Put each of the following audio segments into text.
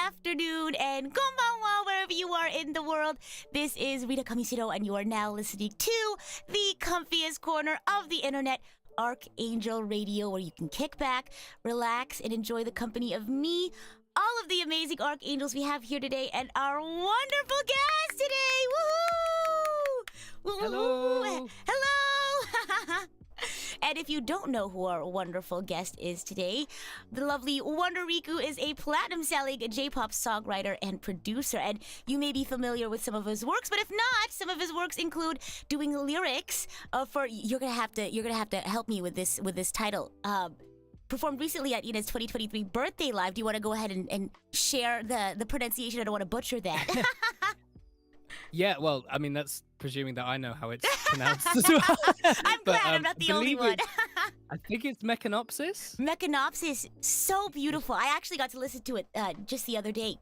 afternoon, and konbanwa wherever you are in the world. This is Rita Kamishiro, and you are now listening to the comfiest corner of the internet, RKNGL Radio, where you can kick back, relax, and enjoy the company of me, all of the amazing archangels we have here today, and our wonderful guest today. Woohoo! Hello! Hello! And if you don't know who our wonderful guest is today, the lovely WUNDER RiKU is a platinum-selling J-pop songwriter and producer, and you may be familiar with some of his works. But if not, some of his works include doing lyrics for. You're gonna have to help me with this title. Performed recently at Ina's 2023 birthday live. Do you want to go ahead and share the pronunciation? I don't want to butcher that. Yeah, well, I mean, that's presuming that I know how it's pronounced as well. I'm glad I'm not the only one. I think it's Mechanopsis. Mechanopsis, so beautiful. I actually got to listen to it just the other day.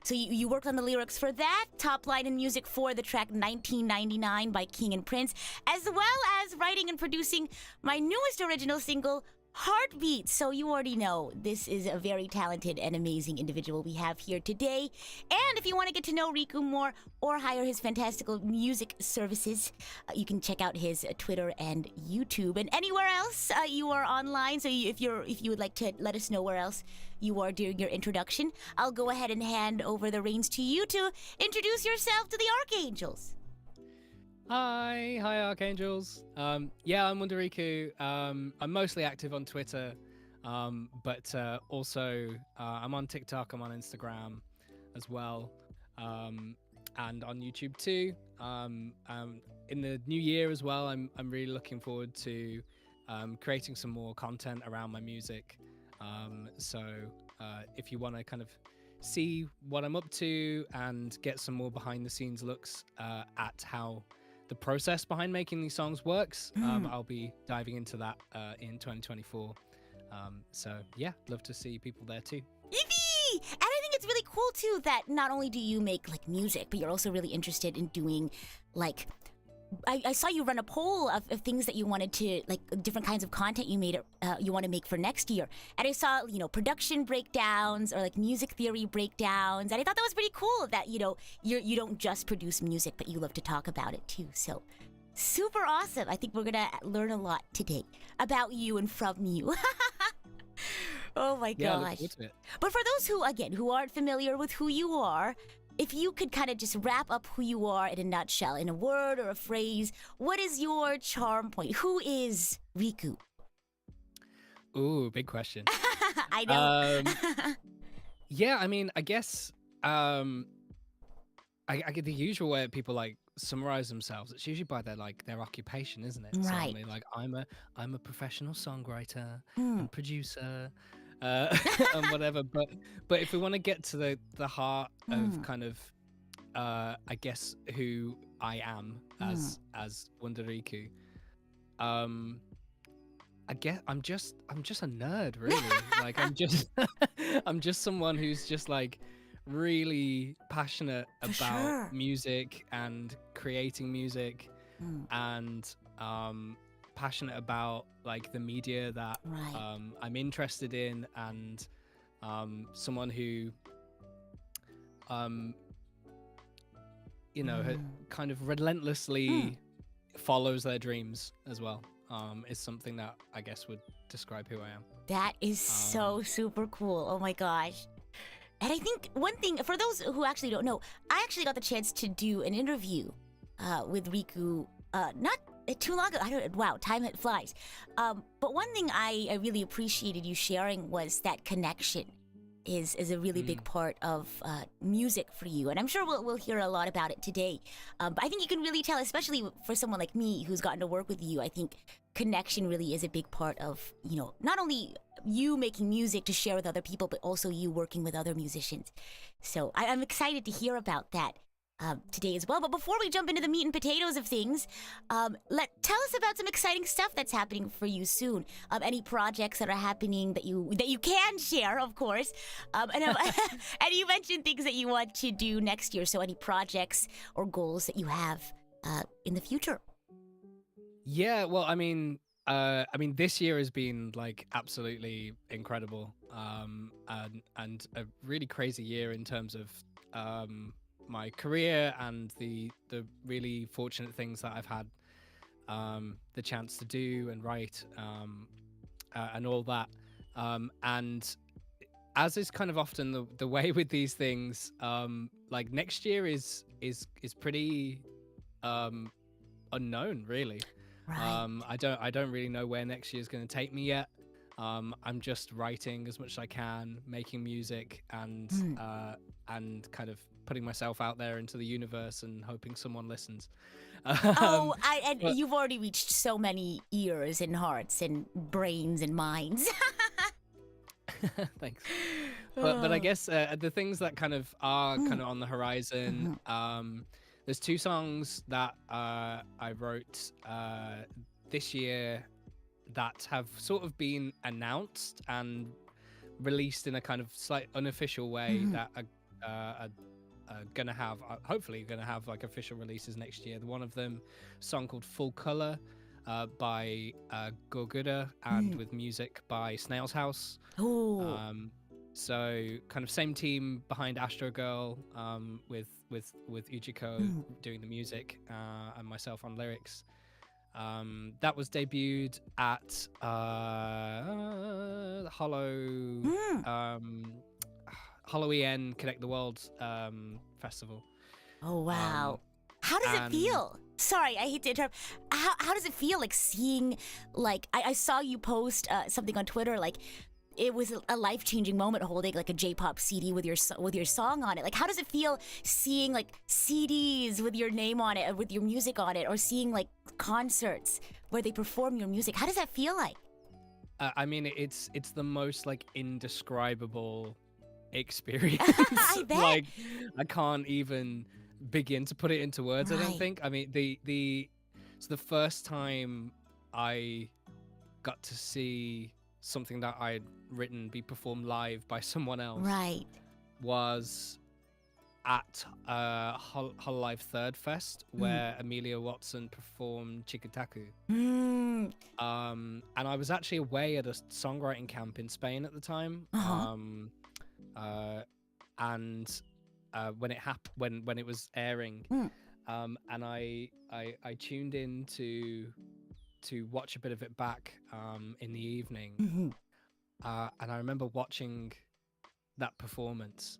So you worked on the lyrics for that, top line and music for the track 1999 by King and Prince, as well as writing and producing my newest original single, Heartbeat. So you already know this is a very talented and amazing individual we have here today. And if you want to get to know RiKU more or hire his fantastical music services, you can check out his Twitter and YouTube and anywhere else you are online. So if you would like to let us know where else you are during your introduction, I'll go ahead and hand over the reins to you to introduce yourself to the Archangels. Hi Archangels. Yeah, I'm WUNDER RiKU. I'm mostly active on Twitter, but also I'm on TikTok, I'm on Instagram as well, and on YouTube too. In the new year as well, I'm really looking forward to creating some more content around my music. So if you want to kind of see what I'm up to and get some more behind the scenes looks at how the process behind making these songs works, I'll be diving into that in 2024. So yeah, love to see people there too. Yippee! And I think it's really cool too that not only do you make like music, but you're also really interested in doing like I saw you run a poll of things that you wanted to, like different kinds of content you made, you want to make for next year. And I saw, production breakdowns or like music theory breakdowns. And I thought that was pretty cool that, you don't just produce music, but you love to talk about it too. So super awesome. I think we're going to learn a lot today about you and from you. Oh my Yeah, look gosh. forward to it. But for those who aren't familiar with who you are, if you could kind of just wrap up who you are in a nutshell, in a word or a phrase, what is your charm point? Who is Riku? Ooh, big question. I know. Yeah, I mean, I guess I get the usual way people like summarize themselves. It's usually by their occupation, isn't it? So I Right. mean, like I'm a professional songwriter Mm. and producer, and whatever. But if we want to get to the heart of kind of I guess who I am as WUNDER RiKU, I guess I'm just a nerd, really. Like I'm just someone who's just like really passionate For about sure. music and creating music, and passionate about like the media that Right. I'm interested in, and someone who kind of relentlessly follows their dreams as well. Is something that I guess would describe who I am. That is so super cool. Oh my gosh. And I think one thing, for those who actually don't know, I actually got the chance to do an interview with Riku not too long ago. Wow, time flies. But one thing I really appreciated you sharing was that connection is a really big part of music for you. And I'm sure we'll hear a lot about it today. But I think you can really tell, especially for someone like me who's gotten to work with you, I think connection really is a big part of, not only you making music to share with other people, but also you working with other musicians. So I'm excited to hear about that today as well. But before we jump into the meat and potatoes of things, tell us about some exciting stuff that's happening for you soon. Any projects that are happening that you can share, of course. And you mentioned things that you want to do next year. So any projects or goals that you have in the future? Yeah, well, I mean, this year has been like absolutely incredible, and a really crazy year in terms of my career and the really fortunate things that I've had the chance to do and write, and all that. And as is kind of often the way with these things, like next year is pretty unknown, really. Right. I don't really know where next year's going to take me yet. I'm just writing as much as I can, making music, and kind of putting myself out there into the universe and hoping someone listens. And but- you've already reached so many ears and hearts and brains and minds. Thanks. But I guess the things that kind of are kind of on the horizon. There's 2 songs that I wrote this year that have sort of been announced and released in a kind of slight unofficial way that are gonna have, hopefully gonna have like official releases next year. One of them, a song called Full Color by Gorguda, and with music by Snail's House. Ooh. So kind of same team behind Astro Girl, with Ujiko doing the music, and myself on lyrics. That was debuted at Hollow EN Connect the World festival. Oh, wow. How does it and- feel? Sorry, I hate to interrupt. How does it feel like seeing, like, I saw you post something on Twitter, like, it was a life-changing moment holding like a J-pop CD with your song on it. Like, how does it feel seeing like CDs with your name on it, or with your music on it, or seeing like concerts where they perform your music? How does that feel like? I mean, it's the most like indescribable experience. I bet. Like, I can't even begin to put it into words. I Right. don't think. I mean, the first time I got to see something that I'd written be performed live by someone else Right. was at Hololive Third Fest, where Amelia Watson performed Chikitaku. Mm. And I was actually away at a songwriting camp in Spain at the time. And when it was airing, and I tuned in to watch a bit of it back in the evening, and I remember watching that performance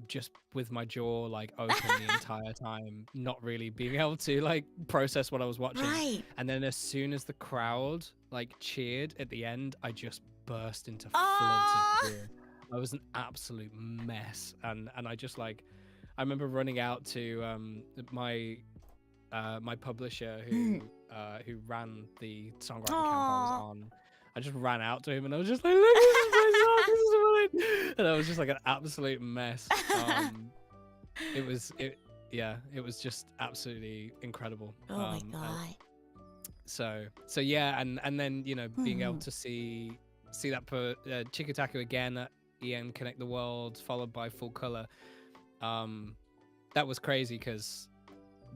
just with my jaw like open the entire time, not really being able to like process what I was watching. Right. And then as soon as the crowd like cheered at the end, I just burst into floods of tears. I was an absolute mess, and I just like, I remember running out to my publisher who ran the songwriting camp I was on. I just ran out to him and I was just like, look, this is my song, this is mine. And I was just like an absolute mess. It was just absolutely incredible. Oh my God. So yeah, and then, you know, being able to see that Chikitaku again at EN Connect the World, followed by Full Color, that was crazy because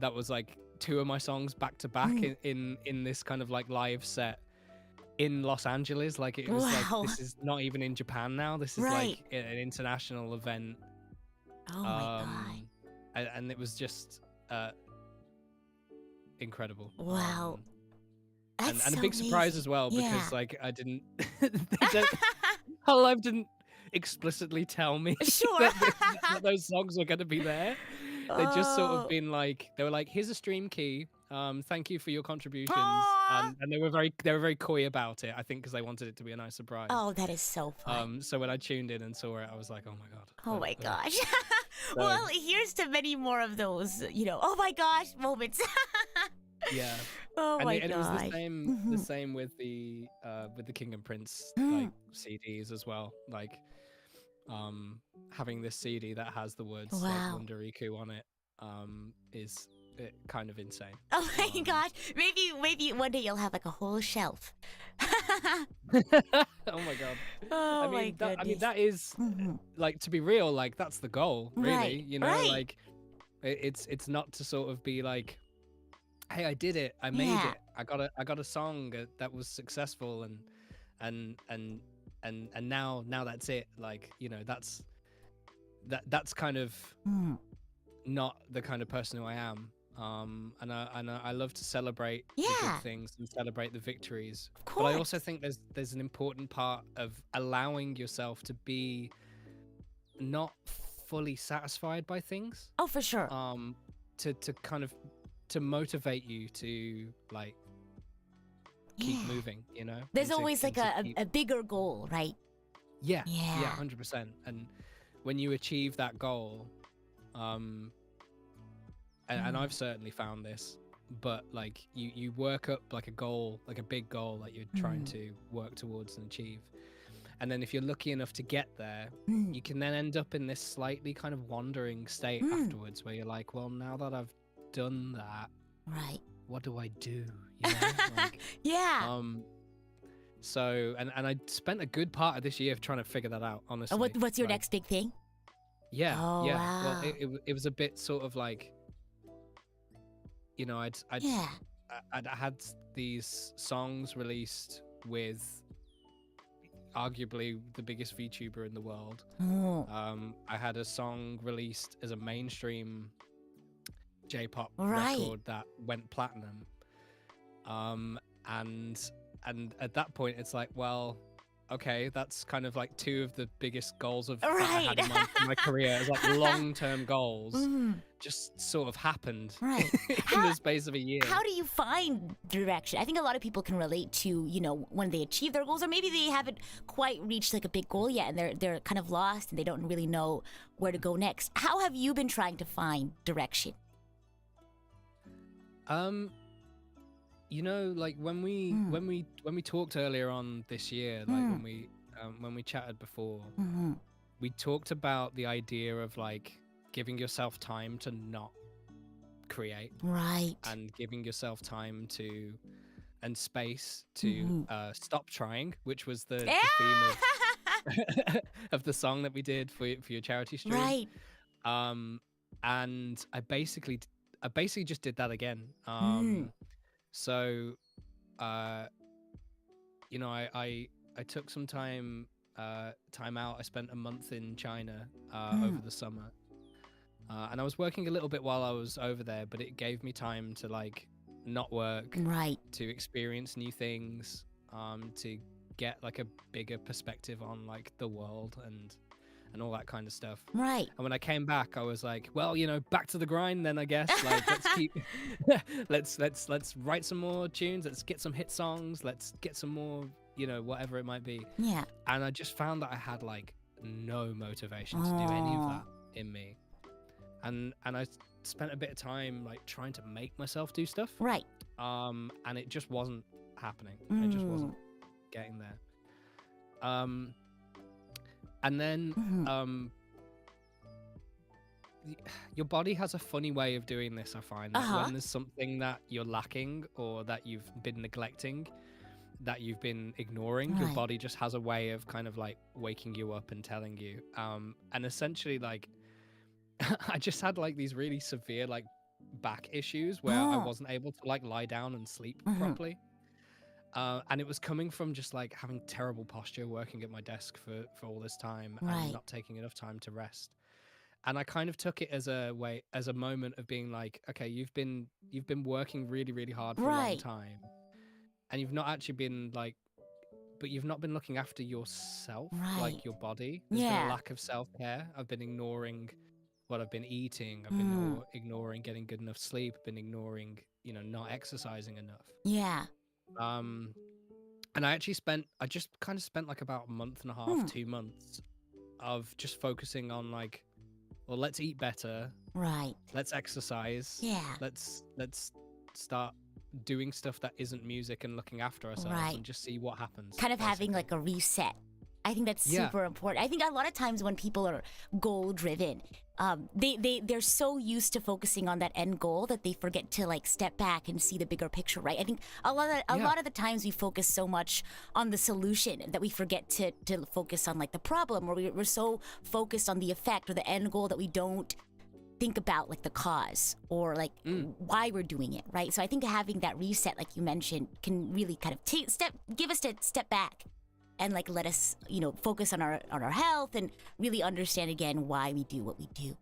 that was like 2 of my songs back to back in this kind of like live set in Los Angeles. Like it was like, this is not even in Japan now, this is like an international event. Oh my God. And it was just incredible. Wow. And That's a so big surprise amazing. as well, Yeah. because like I didn't Hololive didn't explicitly tell me Sure. that those songs were going to be there. They just sort of Oh. been like, they were like, here's a stream key, thank you for your contributions. Aw. And they were very coy about it, I think, because they wanted it to be a nice surprise. Oh, that is so fun. So when I tuned in and saw it, I was like, oh my God. Oh my gosh. So- Well, here's to many more of those, you know, oh my gosh moments. Yeah. Oh And my it was gosh. the same with the King and Prince Mm. like CDs as well. Like having this CD that has the words like Wow. WUNDER RiKU on it is kind of insane. Oh my gosh. Maybe one day you'll have like a whole shelf. Oh my God. Oh I my mean goodness. that is like, to be real, like that's the goal, really. Right, You know, right. like it's not to sort of be like, hey, I did it, I made Yeah. it, I got a song that was successful, and now that's it. Like, you know, that's kind of not the kind of person who I am. And I love to celebrate the Yeah. good things and celebrate the victories. Of But I course. also think there's an important part of allowing yourself to be not fully satisfied by things. Oh, for sure. To kind of to motivate you to like keep Yeah. moving, you know. There's and to- always like and to keep- a bigger goal, right? yeah, Yeah. 100%. And when you achieve that goal, and I've certainly found this, but like you work up like a goal, like a big goal that you're trying to work towards and achieve. And then if you're lucky enough to get there, you can then end up in this slightly kind of wandering state afterwards, where you're like, well, now that I've done that, Right. what do I do? You know? Like, Yeah. so and I spent a good part of this year trying to figure that out, honestly. What's your Like, next big thing? Yeah, Oh, yeah. wow. Well, it was a bit sort of like, you know, I'd Yeah. had these songs released with arguably the biggest VTuber in the world. Oh. I had a song released as a mainstream J-pop Right. record that went platinum. And at that point, it's like, well, okay, that's kind of like 2 of the biggest goals that I had in my career as like long-term goals, just sort of happened Right. in the space of a year. How do you find direction? I think a lot of people can relate to, you know, when they achieve their goals, or maybe they haven't quite reached like a big goal yet, and they're kind of lost and they don't really know where to go next. How have you been trying to find direction? You know, like when we talked earlier on this year, like when we chatted before, we talked about the idea of like giving yourself time to not create, Right. and giving yourself time to and space to stop trying, which was the Yeah. theme of of the song that we did for your charity stream. Right. And I basically just did that again. So you know, I took some time out. I spent a month in China over the summer, and I was working a little bit while I was over there, but it gave me time to like not work, Right. to experience new things, to get like a bigger perspective on like the world and all that kind of stuff. Right. And when I came back, I was like, well, you know, back to the grind then, I guess. Like, let's keep, let's write some more tunes. Let's get some hit songs. Let's get some more, you know, whatever it might be. Yeah. And I just found that I had like no motivation to do any of that in me. And I spent a bit of time like trying to make myself do stuff. Right. And it just wasn't happening. It just wasn't getting there. And then your body has a funny way of doing this, I find. Like when there's something that you're lacking or that you've been neglecting, that you've been ignoring, your body just has a way of kind of like waking you up and telling you. And essentially, like, I just had like these really severe like back issues where I wasn't able to like lie down and sleep properly. And it was coming from just like having terrible posture, working at my desk for all this time and not taking enough time to rest. And I kind of took it as a moment of being like, okay, you've been working really, really hard for a long time, and you've not actually been like, but you've not been looking after yourself, like your body. There's been a lack of self-care. I've been ignoring what I've been eating. I've been ignoring getting good enough sleep. I've been ignoring, you know, not exercising enough. Yeah. And I just kind of spent like about a month and a half, 2 months of just focusing on like, well, let's eat better. Right. Let's exercise. Yeah. Let's start doing stuff that isn't music and looking after ourselves and just see what happens. Kind of having like a reset. I think that's super important. I think a lot of times when people are goal driven, they're so used to focusing on that end goal that they forget to like step back and see the bigger picture, right? I think a lot of the times we focus so much on the solution that we forget to focus on like the problem, or we're so focused on the effect or the end goal that we don't think about like the cause or like why we're doing it, right? So I think having that reset, like you mentioned, can really kind of give us a step back and like let us, you know, focus on our health and really understand again why we do what we do.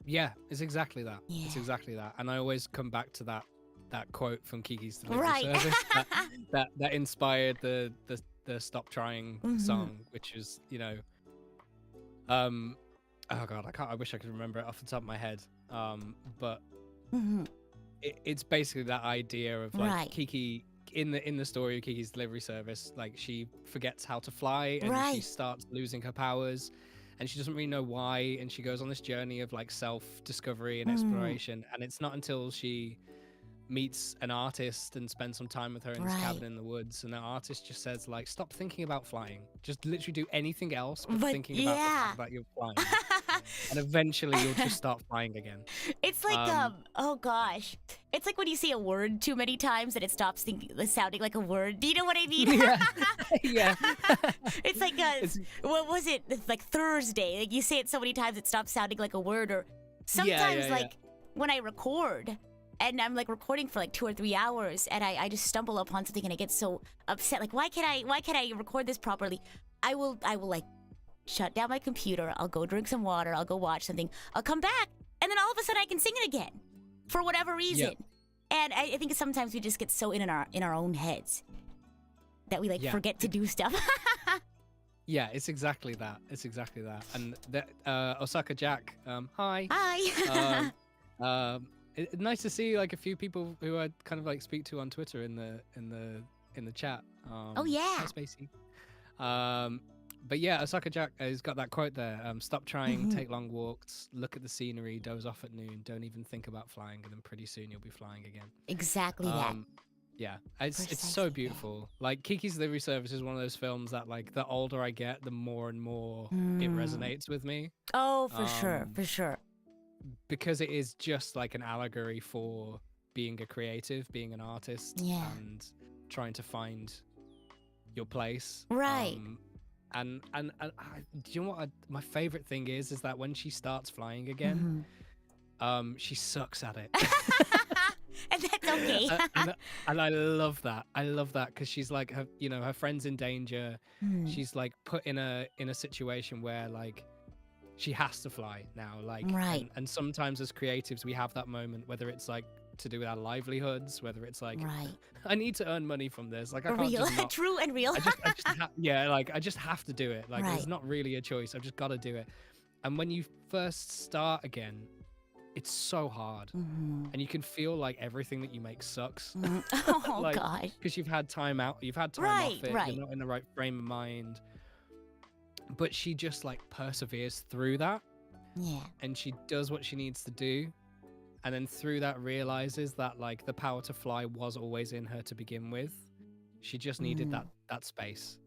Yeah, it's exactly that. Yeah. It's exactly that. And I always come back to that quote from Kiki's Delivery Service that inspired the Stop Trying song, which is, you know, oh god, I wish I could remember it off the top of my head. But it's basically that idea of like Kiki in the story of Kiki's Delivery Service, like she forgets how to fly and she starts losing her powers and she doesn't really know why, and she goes on this journey of like self-discovery and exploration, and it's not until she meets an artist and spends some time with her in this cabin in the woods, and the artist just says like, stop thinking about flying, just literally do anything else but thinking about the fact that you're flying. And eventually you'll just start flying again. It's like oh gosh, it's like when you say a word too many times that it stops sounding like a word. Do you know what I mean? Yeah. It's like what was it? It's like Thursday. Like you say it so many times it stops sounding like a word. Or sometimes like when I record and I'm like recording for like 2 or 3 hours and I just stumble upon something and I get so upset. Like why can't I record this properly? I will like shut down my computer, I'll go drink some water, I'll go watch something, I'll come back, and then all of a sudden I can sing it again for whatever reason. And I think sometimes we just get so in our own heads that we like forget to do stuff. Yeah, it's exactly that. It's exactly that. And that Osaka Jack, hi. Hi. It's nice to see like a few people who I kind of like speak to on Twitter in the chat. Oh yeah. Hi, Spacey. But yeah, Osaka Jack has got that quote there. Stop trying, take long walks, look at the scenery, doze off at noon, don't even think about flying, and then pretty soon you'll be flying again. Exactly that. Yeah, it's so beautiful. Like Kiki's Delivery Service is one of those films that like the older I get, the more and more it resonates with me. Oh, for sure. Because it is just like an allegory for being a creative, being an artist, Yeah. and trying to find your place. Right. Do you know what my favorite thing is that when she starts flying again, she sucks at it. And that's okay. and I love that. I love that because she's like, her friend's in danger. She's like put in a situation where like she has to fly now. Like, Right. and sometimes as creatives, we have that moment, whether it's like to do with our livelihoods, whether it's like, Right. I need to earn money from this. Like, I can't Real. just not. True and real. I just have to do it. Like, Right. there's not really a choice. I've just got to do it. And when you first start again, it's so hard, and you can feel like everything that you make sucks. Oh like, gosh. because you've had time out, you've had time Right, off it, right. you're not in the right frame of mind. But she just like perseveres through that, Yeah. and she does what she needs to do, and then through that realizes that like the power to fly was always in her to begin with. She just needed that space,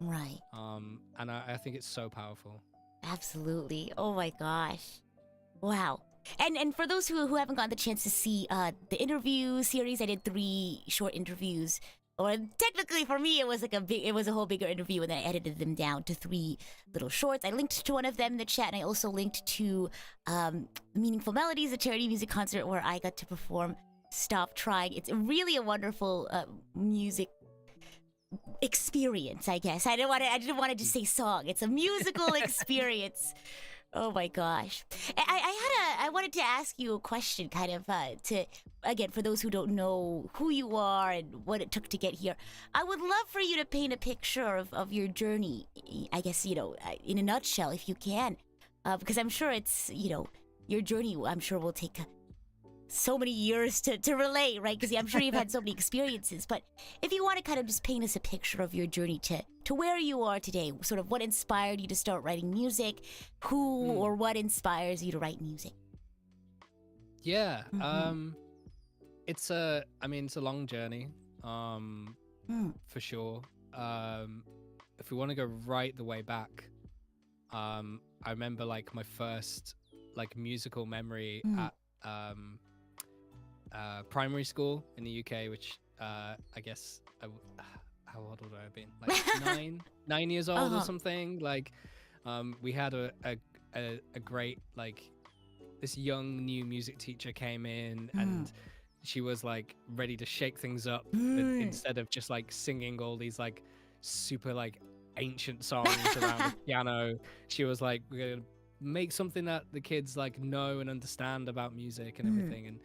Right. And I think it's so powerful. Absolutely. Oh my gosh. Wow. And for those who haven't gotten the chance to see the interview series, I did 3 short interviews. Or technically for me it was like it was a whole bigger interview, and then I edited them down to 3 little shorts. I linked to one of them in the chat, and I also linked to Meaningful Melodies, a charity music concert where I got to perform Stop Trying. It's really a wonderful music experience, I guess. I didn't want to just say song. It's a musical experience. Oh my gosh. I wanted to ask you a question, kind of to, again, for those who don't know who you are and what it took to get here. I would love for you to paint a picture of your journey, I guess, in a nutshell, if you can. Because I'm sure it's, your journey, I'm sure will take so many years to relate, right? Because I'm sure you've had so many experiences. But if you want to kind of just paint us a picture of your journey to where you are today, sort of what inspired you to start writing music, who or what inspires you to write music? Yeah, it's a long journey, for sure. If we want to go right the way back, I remember like my first like musical memory at primary school in the UK, which I guess how old would I have been? Like 9 years old or something. Like we had a great like this young new music teacher came in, and she was like ready to shake things up, but instead of just like singing all these like super like ancient songs around the piano, she was like, we're gonna make something that the kids like know and understand about music and everything. And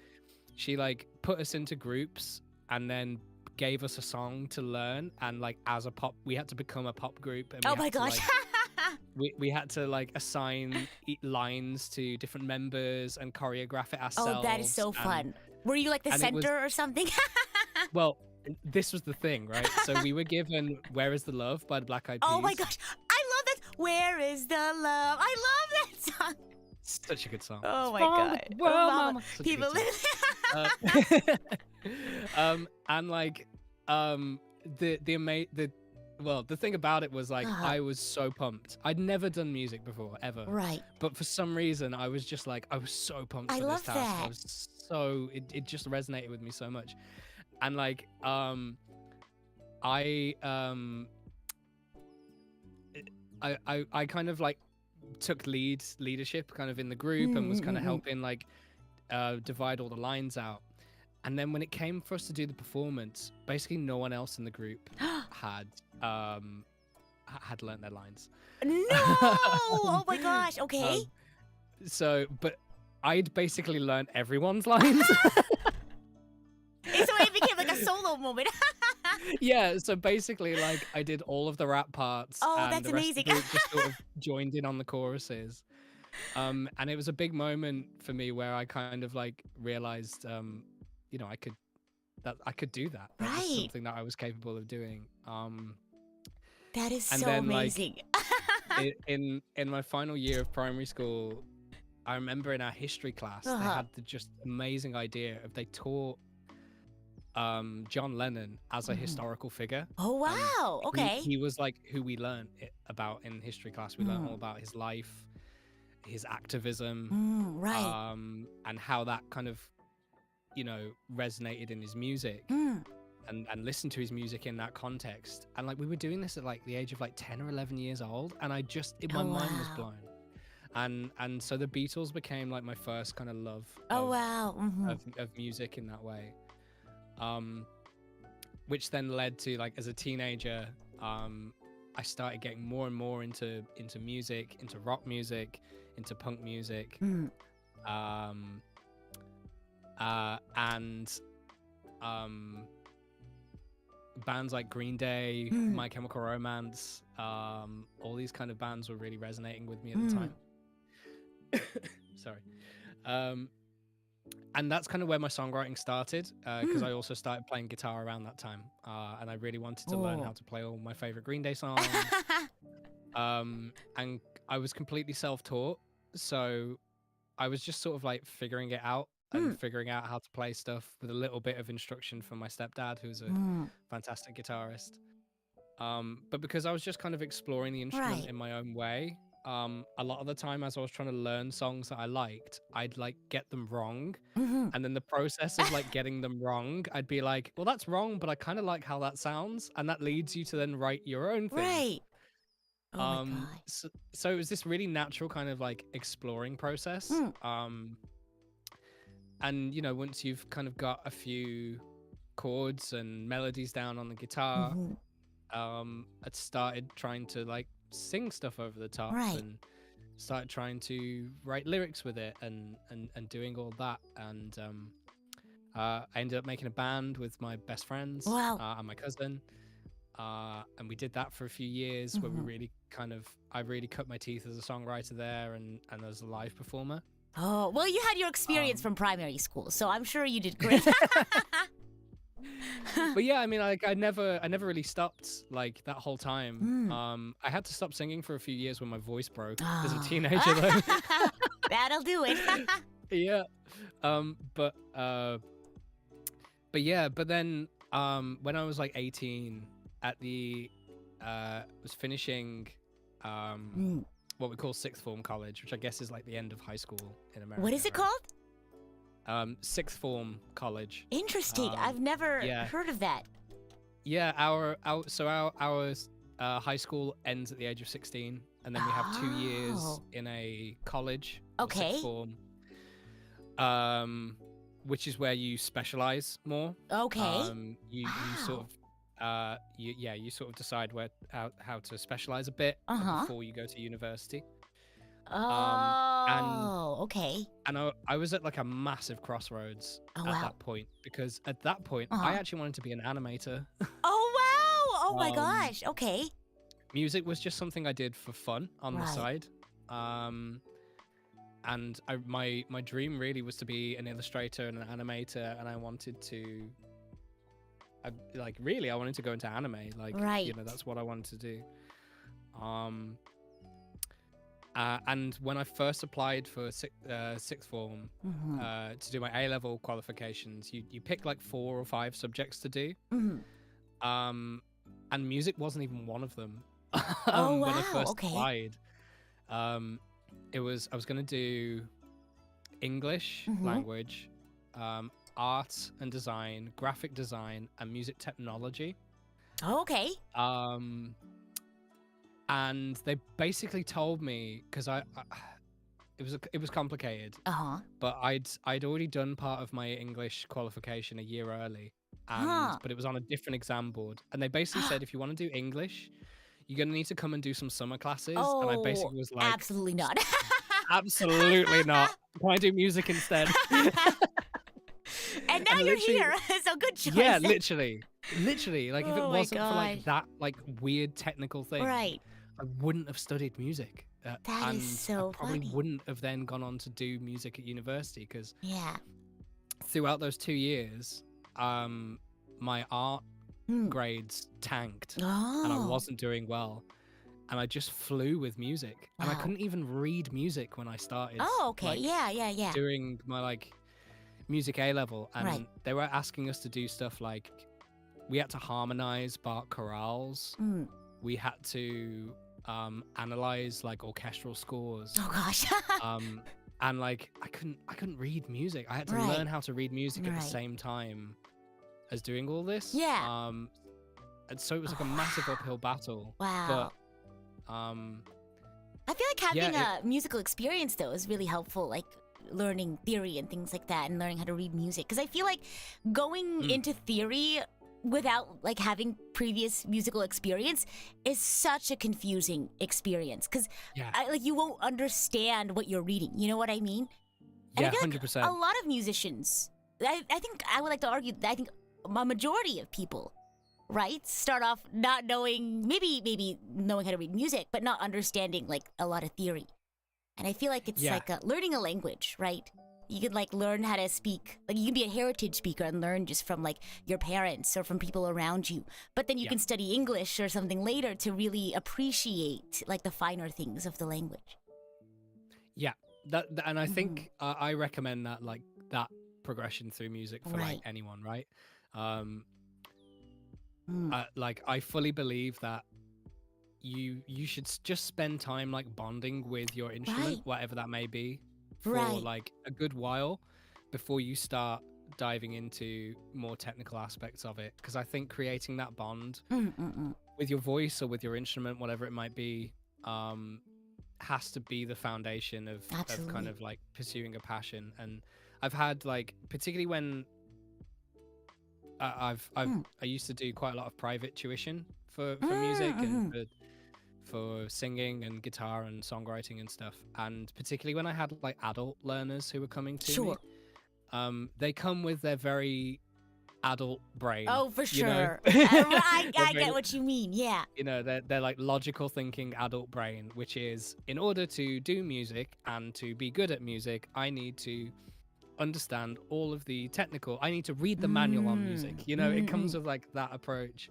she like put us into groups and then gave us a song to learn, and like as a pop, we had to become a pop group. And Oh my gosh. we had to like assign lines to different members and choreograph it ourselves. Oh, that is so fun. Were you like the center or something? Well, this was the thing, right? So we were given Where Is the Love by the Black Eyed Peas. Oh my gosh. I love that. Where is the love? I love that song. Such a good song. Oh my god. Well, Mama. People And like the thing about it was like I was so pumped. I'd never done music before ever. Right. But for some reason I was just like I was so pumped for this task. That. I was so it just resonated with me so much. And like I kind of like took leadership kind of in the group and was kind of helping like divide all the lines out. And then when it came for us to do the performance, basically no one else in the group had learned their lines. No! Oh my gosh. Okay. But I'd basically learned everyone's lines. So it became like a solo moment. Yeah, so basically like I did all of the rap parts. Oh, and that's the rest amazing. Of the group just sort of joined in on the choruses. And it was a big moment for me where I kind of like realized I could do that. That was something that I was capable of doing. That is and so then, amazing. Like, in my final year of primary school, I remember in our history class they had the just amazing idea of they taught John Lennon as a historical figure. Oh wow. Okay. He was like who we learned about in history class. We learned all about his life, his activism, right. and how that kind of you know, resonated in his music Mm. and listened to his music in that context. And like we were doing this at like the age of like 10 or 11 years old, and my mind was Wow. blown. And so the Beatles became like my first kind of love Oh, wow. Mm-hmm. of music in that way. Which then led to, like, as a teenager, I started getting more and more into music, into rock music, into punk music, Mm. and bands like Green Day, Mm. My Chemical Romance, all these kind of bands were really resonating with me at Mm. the time. Sorry. And that's kind of where my songwriting started, because I also started playing guitar around that time, and I really wanted to learn how Oh. to play all my favorite Green Day songs. And I was completely self-taught, so I was just sort of like figuring it out and Mm. figuring out how to play stuff with a little bit of instruction from my stepdad, who's a Mm. fantastic guitarist. But because I was just kind of exploring the instrument Right. in my own way, a lot of the time as I was trying to learn songs that I liked, I'd like get them wrong. Mm-hmm. And then the process of like getting them wrong, I'd be like, well, that's wrong, but I kind of like how that sounds. And that leads you to then write your own thing. Right. Oh my God. So it was this really natural kind of like exploring process. Mm. And you know, once you've kind of got a few chords and melodies down on the guitar, Mm-hmm. I started trying to like sing stuff over the top, Right. and started trying to write lyrics with it and doing all that. And I ended up making a band with my best friends Wow. and my cousin. And we did that for a few years where we Mm-hmm. really I really cut my teeth as a songwriter there and as a live performer. Oh, well, you had your experience Um, from primary school, so I'm sure you did great. But yeah, I mean, like I never really stopped like that whole time. Mm. I had to stop singing for a few years when my voice broke as a Oh. teenager though. That'll do it. Yeah. But yeah, but then when I was like 18 at the was finishing Mm. what we call sixth form college, which I guess is like the end of high school in America. What is it right? called? Sixth form college. Interesting. I've never yeah. heard of that. Yeah, our high school ends at the age of 16, and then we have 2 years Oh. in a college, Okay. sixth form, which is where you specialize more. Okay. You sort of you sort of decide how to specialize a bit Uh-huh. before you go to university. Oh, okay. And I was at like a massive crossroads Oh, at wow. that point, because at that point Uh-huh. I actually wanted to be an animator. Oh, wow. Oh, my Um, gosh. Okay. Music was just something I did for fun on the Right. side. And my dream really was to be an illustrator and an animator, and I wanted to I wanted to go into anime, like Right. you know, that's what I wanted to do. And when I first applied for sixth form Mm-hmm. to do my A-level qualifications, you pick like 4 or 5 subjects to do. Mm-hmm. And music wasn't even one of them. Oh, When I wow. first Okay. applied, I was going to do English Mhm. language, art and design, graphic design, and music technology. Oh, okay. And they basically told me, because it was complicated, Uh-huh. but I'd already done part of my English qualification a year early, Huh. but it was on a different exam board, and they basically said if you want to do English, you're gonna need to come and do some summer classes. And I Oh, basically was like, absolutely not. absolutely not. Can I do music instead? And now And you're literally- here, so good choice. Yeah, literally, like if it Oh my wasn't for like gosh. that like weird technical thing, Right. I wouldn't have studied music. That And is so I probably funny. wouldn't have then gone on to do music at university, because Yeah. throughout those 2 years, my art Hmm. grades tanked, Oh. and I wasn't doing well, and I just flew with music, and I Wow. couldn't even read music when I started. Oh, okay. like, Yeah. doing my like music A level, and Right. they were asking us to do stuff like we had to harmonize Bach chorales, Mm. we had to analyze like orchestral scores, Oh, gosh. and like I couldn't read music. I had to Right. learn how to read music at the Right. same time as doing all this. Yeah. And so it was like a massive uphill battle. Wow. But I feel like having yeah, a musical experience though is really helpful, like learning theory and things like that, and learning how to read music. Because I feel like going into theory without like having previous musical experience is such a confusing experience. Because yeah, like you won't understand what you're reading. You know what I mean? And yeah, I feel like 100%. a lot of musicians, I think I would like to argue that I think a majority of people, right, start off not knowing, maybe knowing how to read music, but not understanding like a lot of theory. And I feel like it's Yeah. like learning a language, right? You could like learn how to speak, like you can be a heritage speaker and learn just from like your parents or from people around you. But then you Yeah. can study English or something later to really appreciate like the finer things of the language. Yeah, and I think I recommend that, like that progression through music for like Right. anyone, right? Mm. Like I fully believe that you should just spend time like bonding with your instrument, Right. whatever that may be, for Right. like a good while before you start diving into more technical aspects of it. Because I think creating that bond with your voice or with your instrument, whatever it might be, has to be the foundation of kind Absolutely. of like pursuing a passion. And I've had like, particularly when I used to do quite a lot of private tuition for music and for singing and guitar and songwriting and stuff. And particularly when I had like adult learners who were coming to me, they come with their very adult brain. Oh, for you know? sure. I They're get very- what you mean. Yeah. You know, they're like logical thinking adult brain, which is, in order to do music and to be good at music, I need to understand all of the technical, I need to read the manual on music. You know, it comes with like that approach.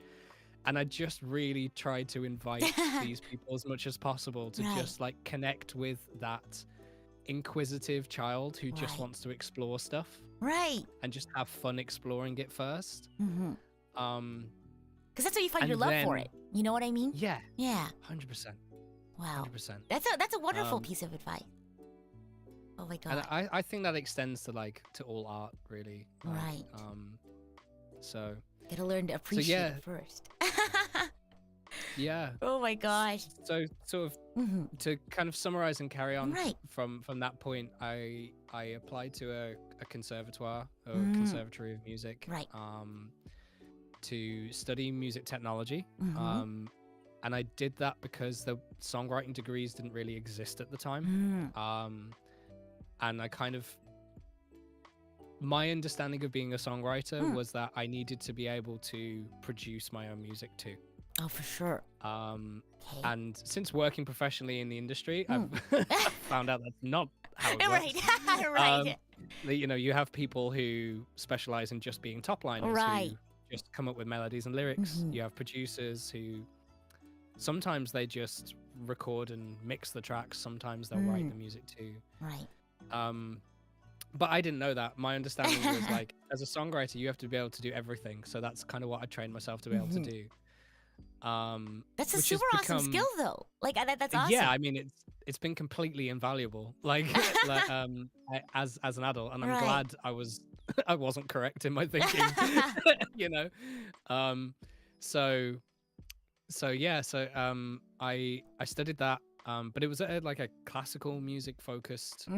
And I just really try to invite these people as much as possible to Right. just like connect with that inquisitive child who just Right. wants to explore stuff Right. and just have fun exploring it first. Because that's where you find And your love for then- it. You know what I mean? Yeah, Yeah. 100%. Wow. 100%. That's a wonderful Um, piece of advice. Oh my And god. I think that extends to like to all art, really. Like, Right. So Gotta learn to appreciate yeah. it first. yeah. Oh my gosh. So sort of to kind of summarize and carry on Right. from that point, I applied to a conservatoire or conservatory of music, Right. to study music technology. Mhm. And I did that because the songwriting degrees didn't really exist at the time. And I kind of, my understanding of being a songwriter was that I needed to be able to produce my own music too. Oh, for sure. Um, Okay. and since working professionally in the industry, I've found out that's not how it Right. works. Right. You know, you have people who specialize in just being top liners, Right. who just come up with melodies and lyrics. You have producers who sometimes they just record and mix the tracks. Sometimes they'll write the music too. Right. But I didn't know that. My understanding was like, as a songwriter, you have to be able to do everything. So that's kind of what I trained myself to be able to do. That's a which has super awesome become- skill, though. Like that's awesome. Yeah, I mean, it's been completely invaluable. Like, as an adult, and I'm Right. glad I wasn't correct in my thinking. You know, so yeah, I studied that, but it was at like a classical music focused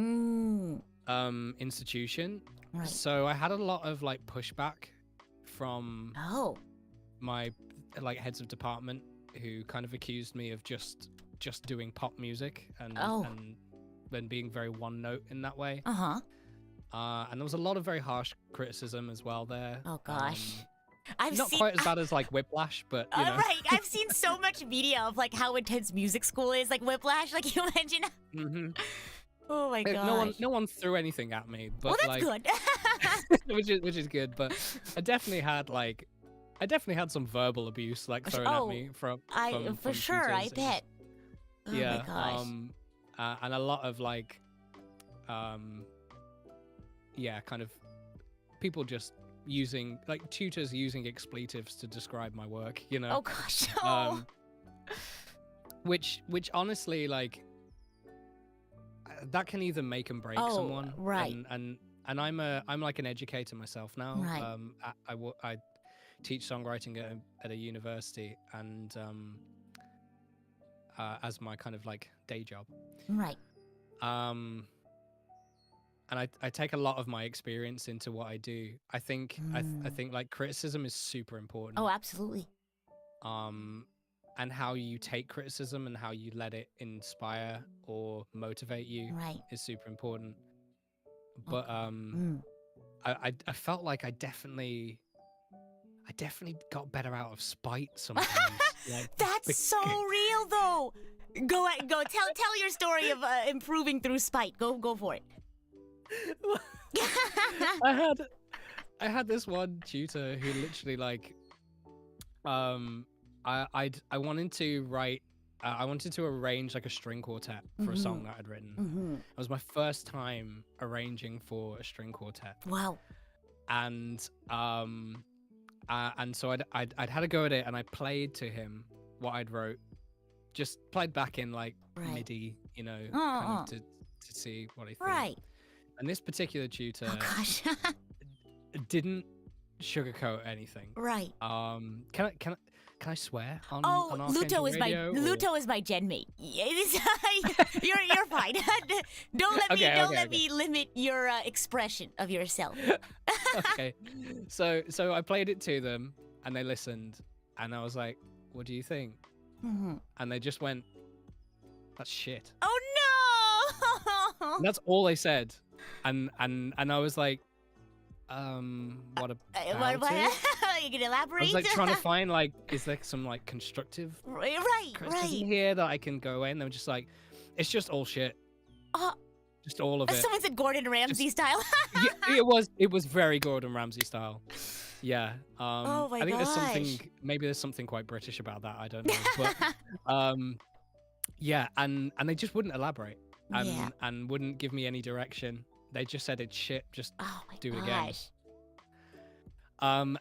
institution. Right. So I had a lot of like pushback from Oh. my like heads of department who kind of accused me of just doing pop music and then being very one note in that way. Uh-huh. And there was a lot of very harsh criticism as well there. Oh gosh. I've Not seen quite as bad as like Whiplash, but you know. right. I've seen so much media of like how intense music school is, like Whiplash, like you mentioned. Mhm. Oh my gosh. No one threw anything at me, but Well, that's like, good. which is good. But I definitely had some verbal abuse like thrown at me from for sure, I tutors. bet. Oh Yeah. my gosh. And a lot of like, kind of people just using like tutors using expletives to describe my work, you know. Oh gosh. Oh. Which honestly, like, that can either make and break Oh, someone. right. And I'm like an educator myself now. Right. I teach songwriting at a university, and as my kind of like day job. Right. And I take a lot of my experience into what I do. I think I think like criticism is super important. Oh, absolutely. And how you take criticism and how you let it inspire or motivate you Right. is super important. But Mm. I felt like I definitely got better out of spite sometimes. Like, That's so real, though. Go tell your story of improving through spite. Go for it. I had this one tutor who literally like I wanted to write I wanted to arrange like a string quartet for a song that I'd written. It was my first time arranging for a string quartet. Wow. And so I'd had a go at it, and I played to him what I'd wrote, just played back in like MIDI, you know, kind of to see what he thought. Right. And this particular tutor Oh gosh. didn't sugarcoat anything. Right. Can I swear on Luto RKNGL is Radio, my or- Luto is my gen mate. You're fine. Don't let me limit your expression of yourself. Okay. So I played it to them, and they listened, and I was like, "What do you think?" And they just went, "That's shit." Oh no! And that's all they said. And I was like, what about it? You can elaborate? I was like trying to find like, is there some like constructive criticism here that I can go away? And they were just like, it's just all shit. Just all of it. Someone said Gordon Ramsay style. Yeah, it was very Gordon Ramsay style. Yeah. Oh my I think gosh. there's something quite British about that. I don't know. But yeah, and they just wouldn't elaborate and wouldn't give me any direction. They just said it's shit, just do it again. And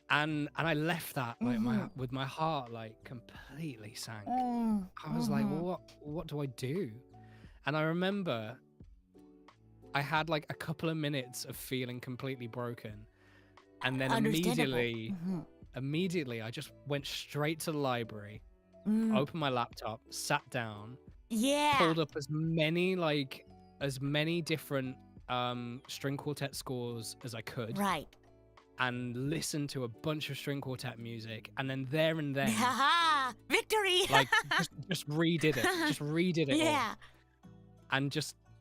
I left that like with my heart like completely sank. I was like, what do I do? And I remember I had like a couple of minutes of feeling completely broken, and then immediately I just went straight to the library, opened my laptop, sat down, pulled up as many different string quartet scores as I could, right, and listened to a bunch of string quartet music, and then there and then victory, like just redid it yeah, all.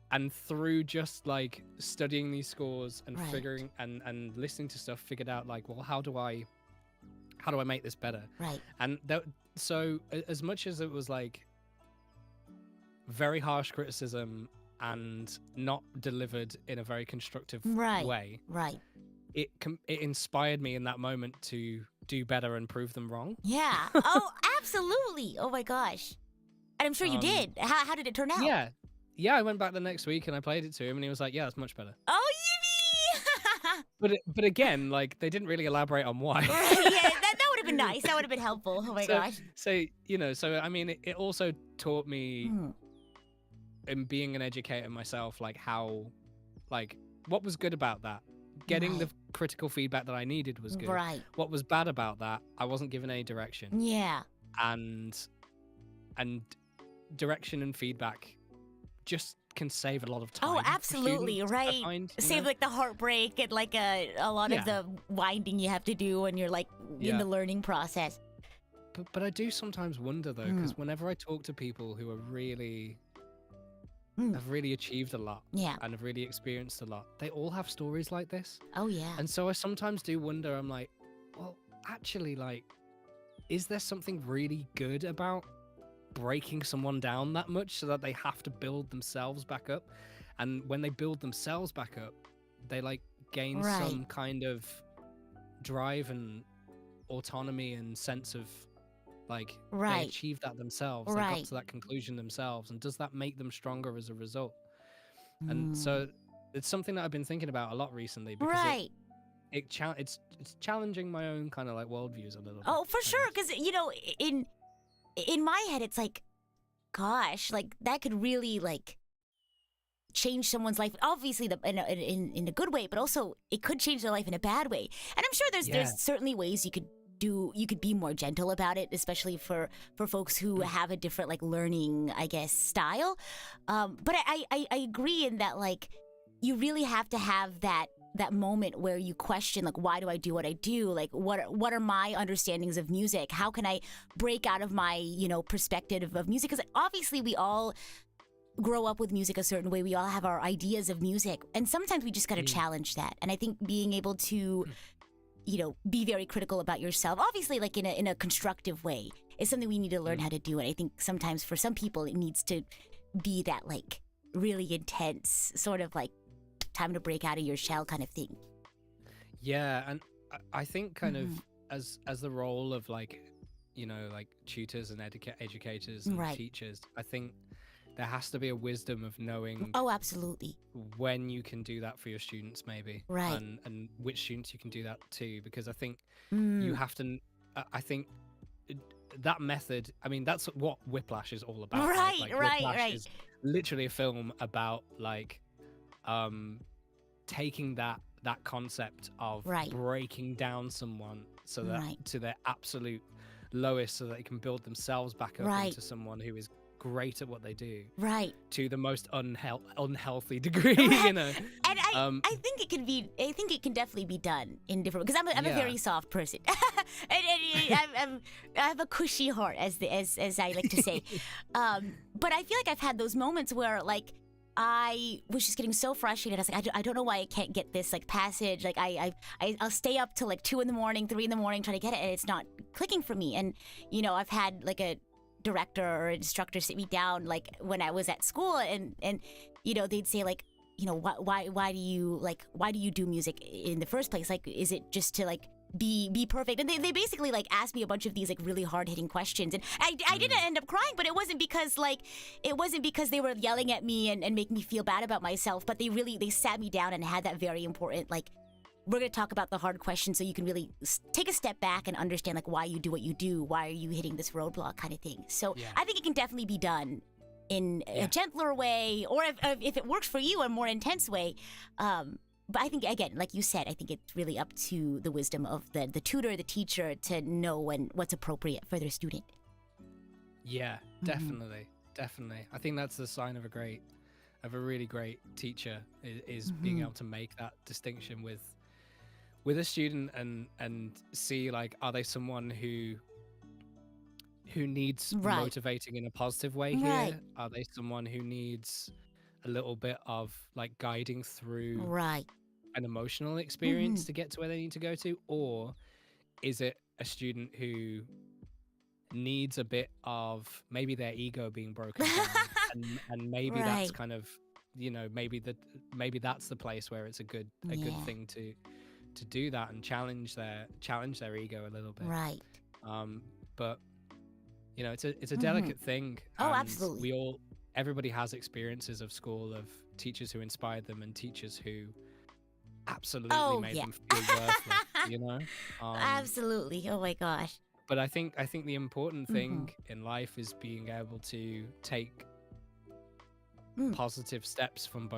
And through just like studying these scores and figuring and listening to stuff, figured out like, well, how do I make this better? Right. And so as much as it was like very harsh criticism and not delivered in a very constructive way, right, it inspired me in that moment to do better and prove them wrong. Yeah. Oh, absolutely. Oh my gosh. And I'm sure you did. How did it turn out? Yeah, I went back the next week and I played it to him, and he was like, "Yeah, it's much better." Oh, yippee! But again, like they didn't really elaborate on why. Yeah, that would have been nice. That would have been helpful. Oh my gosh. So I mean, it also taught me in being an educator myself, like how, like what was good about that. Getting the critical feedback that I needed was good. Right. What was bad about that, I wasn't given any direction. Yeah. And direction and feedback just can save a lot of time. Oh, absolutely, right. Save like the heartbreak and like a lot of the winding you have to do when you're like in the learning process. But I do sometimes wonder though, because whenever I talk to people who are really have really achieved a lot and have really experienced a lot, they all have stories like this. Oh yeah. And so I sometimes do wonder, I'm like, well, actually, like, is there something really good about breaking someone down that much so that they have to build themselves back up? And when they build themselves back up, they like gain some kind of drive and autonomy and sense of like they achieved that themselves, they got to that conclusion themselves, and does that make them stronger as a result? And so it's something that I've been thinking about a lot recently, because it's challenging my own kind of like worldviews a little bit. Oh, for sure, because in my head it's like, gosh, like that could really like change someone's life. Obviously, in a good way, but also it could change their life in a bad way. And I'm sure there's certainly ways you could be more gentle about it, especially for folks who have a different like learning, I guess, style. But I agree in that like you really have to have that moment where you question like, why do I do what I do? Like what are my understandings of music? How can I break out of my perspective of music? Because obviously we all grow up with music a certain way. We all have our ideas of music, and sometimes we just got to challenge that. And I think being able to be very critical about yourself, obviously like in a constructive way, is something we need to learn how to do. And I think sometimes for some people it needs to be that like really intense sort of like time to break out of your shell kind of thing. Yeah, and I think kind of as the role of like like tutors and educators and teachers, I think there has to be a wisdom of knowing absolutely when you can do that for your students, maybe, and which students you can do that to, because I think you have to I think that method, I mean, that's what Whiplash is all about, right? Whiplash is literally a film about like taking that concept of breaking down someone so that to their absolute lowest, so that they can build themselves back up into someone who is great at what they do, to the most unhealthy degree, And I think it can definitely be done in different, because I'm a very soft person, and I have a cushy heart, as I like to say, but I feel like I've had those moments where like I was just getting so frustrated. I was like, I don't know why I can't get this like passage. Like I'll stay up till like 2 in the morning, 3 in the morning trying to get it, and it's not clicking for me. And I've had like a director or instructor sit me down like when I was at school, and they'd say like, why do you do music in the first place? Like, is it just to like be perfect? And they basically like asked me a bunch of these like really hard-hitting questions, and I didn't end up crying, but it wasn't because they were yelling at me and making me feel bad about myself, but they sat me down and had that very important like, we're going to talk about the hard questions so you can really take a step back and understand like why you do what you do, why are you hitting this roadblock kind of thing. So I think it can definitely be done in a gentler way, or if it works for you, a more intense way. But I think, again, like you said, I think it's really up to the wisdom of the tutor, the teacher, to know what's appropriate for their student. Yeah, definitely. I think that's the sign of a really great teacher is being able to make that distinction with a student and see like, are they someone who needs motivating in a positive way here? Are they someone who needs a little bit of like guiding through an emotional experience to get to where they need to go to? Or is it a student who needs a bit of maybe their ego being broken down, and maybe that's kind of maybe that's the place where it's a good thing to do that and challenge their ego a little bit, but it's a delicate thing. Absolutely. Everybody has experiences of school, of teachers who inspired them and teachers who absolutely made them feel worthless, absolutely. Oh my gosh. But I think the important thing in life is being able to take positive steps from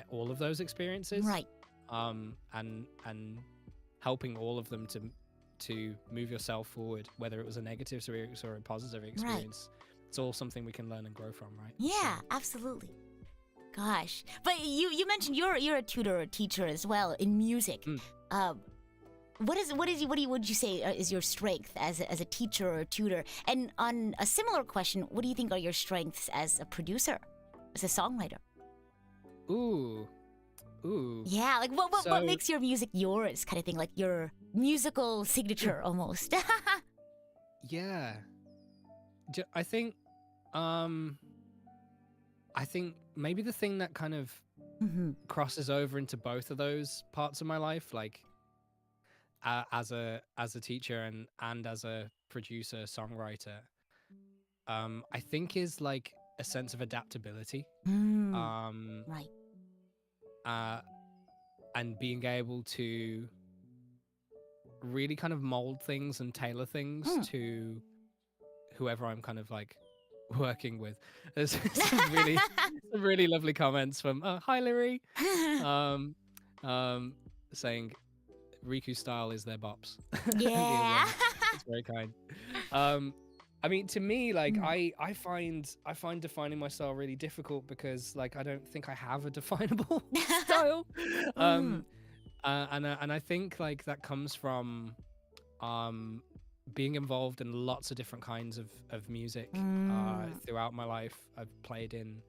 all of those experiences, and helping all of them to move yourself forward, whether it was a negative experience or a positive experience. It's all something we can learn and grow from, right? Yeah, absolutely. Gosh, but you mentioned you're a tutor or teacher as well in music. What would you say is your strength as a teacher or a tutor? And on a similar question, what do you think are your strengths as a producer, as a songwriter? Ooh. Yeah, like what makes your music yours, kind of thing, like your musical signature almost. Yeah, I think maybe the thing that kind of crosses over into both of those parts of my life, like as a teacher and as a producer songwriter, I think is like a sense of adaptability. And being able to really kind of mold things and tailor things to whoever I'm kind of like working with. There's some really lovely comments from hi Larry, um, saying Riku style is their bops. Yeah. It's very kind. I mean, to me, like Mm. I find defining my style really difficult because like I don't think I have a definable style. Mm. Um, and I think like that comes from um being involved in lots of different kinds of music Mm. throughout my life. I've played in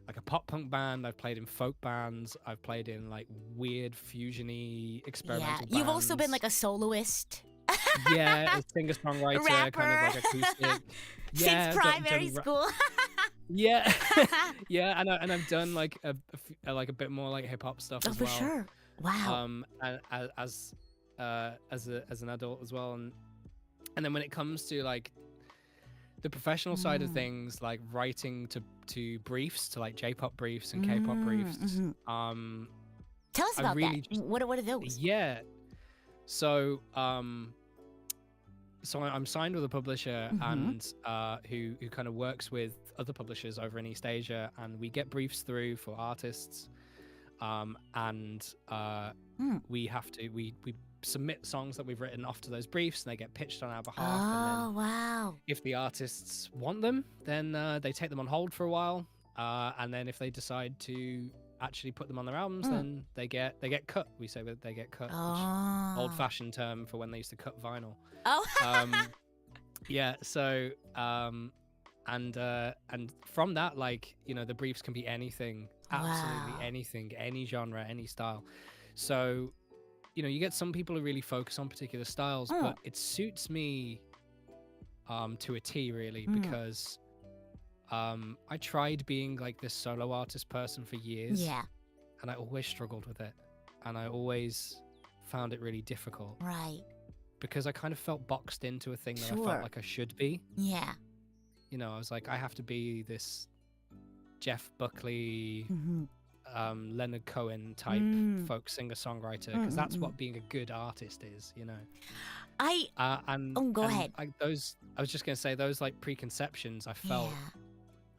like a pop punk band, I've played in folk bands, I've played in like weird fusiony Yeah. experimental You've also been bands. like a soloist. Yeah, a singer songwriter, kind of Rapper. like acoustic. Since Yeah, primary school. yeah, yeah, and I've done like like a bit more like hip hop stuff Oh, as for well. sure. Wow. And as an adult as well, and then when it comes to like the professional side of Mm. things, like writing to briefs, to like J-pop briefs and K-pop briefs, Mhm. Tell us I about that. really just What are those? yeah. So I'm signed with a publisher Mhm. and who kind of works with other publishers over in East Asia, and we get briefs through for artists, and Mm. we submit songs that we've written off to those briefs, and they get pitched on our behalf, and then Oh, wow. if the artists want them, then they take them on hold for a while, and then if they decide to actually put them on their albums, Mm. then they get cut. We say that they get cut, which Oh. old-fashioned term for when they used to cut vinyl. Oh. Yeah, so and from that, like, you know, the briefs can be anything, absolutely Wow. anything, any genre, any style. So, you know, you get some people who really focus on particular styles, Mm. but it suits me to a T, really, Mm. because I tried being like this solo artist person for years, Yeah. and I always struggled with it, and I always found it really difficult Right. because I kind of felt boxed into a thing that I Sure. felt like I should be. Yeah. You know, I was like, I have to be this Jeff Buckley, Mhm. Leonard Cohen type Mm. folk singer songwriter, because that's what being a good artist is, you know. I. And Oh, go and ahead. I was just gonna say, those like preconceptions I felt Yeah.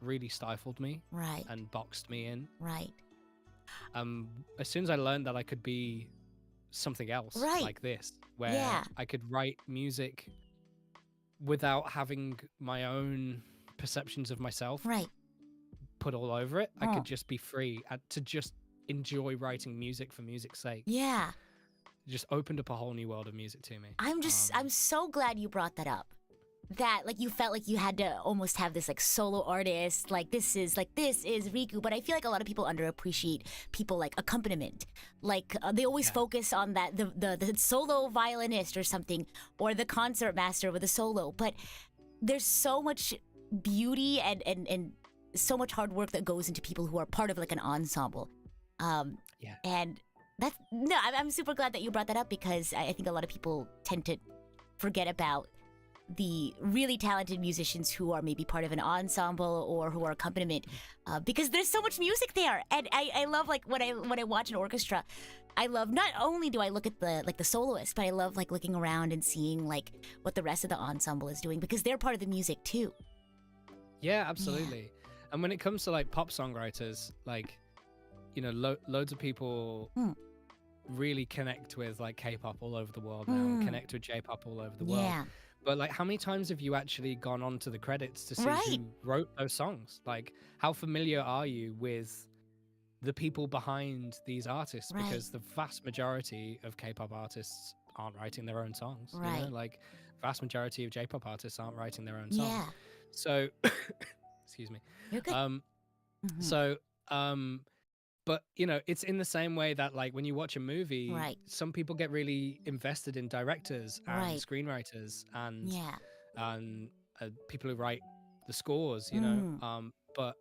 really stifled me Right. and boxed me in. Right. As soon as I learned that I could be something else Right. like this, where Yeah. I could write music without having my own perceptions of myself Right. put all over it, I Oh. could just be free to just enjoy writing music for music's sake. Yeah. It just opened up a whole new world of music to me. I'm so glad you brought that up. That like you felt like you had to almost have this like solo artist, like this is Riku, but I feel like a lot of people underappreciate people like accompaniment. Like they always Yeah. focus on that the solo violinist or something, or the concert master with a solo, but there's so much beauty and so much hard work that goes into people who are part of like an ensemble. Yeah. And I'm super glad that you brought that up, because I think a lot of people tend to forget about the really talented musicians who are maybe part of an ensemble or who are accompaniment, because there's so much music there. And I love like when I watch an orchestra, I love, not only do I look at the soloist, but I love like looking around and seeing like what the rest of the ensemble is doing, because they're part of the music too. Yeah, absolutely. And when it comes to like pop songwriters, like, you know, loads of people really connect with like K-pop all over the world now, and connect with J-pop all over the world. Yeah. But like, how many times have you actually gone on to the credits to see Right. who wrote those songs? Like, how familiar are you with the people behind these artists? Right. Because the vast majority of K-pop artists aren't writing their own songs. You Right. know? Like, vast majority of J-pop artists aren't writing their own songs. Yeah. So, excuse me. You're good. So, but you know, it's in the same way that like when you watch a movie, Right. some people get really invested in directors and Right. screenwriters and Yeah. people who write the scores, you know. But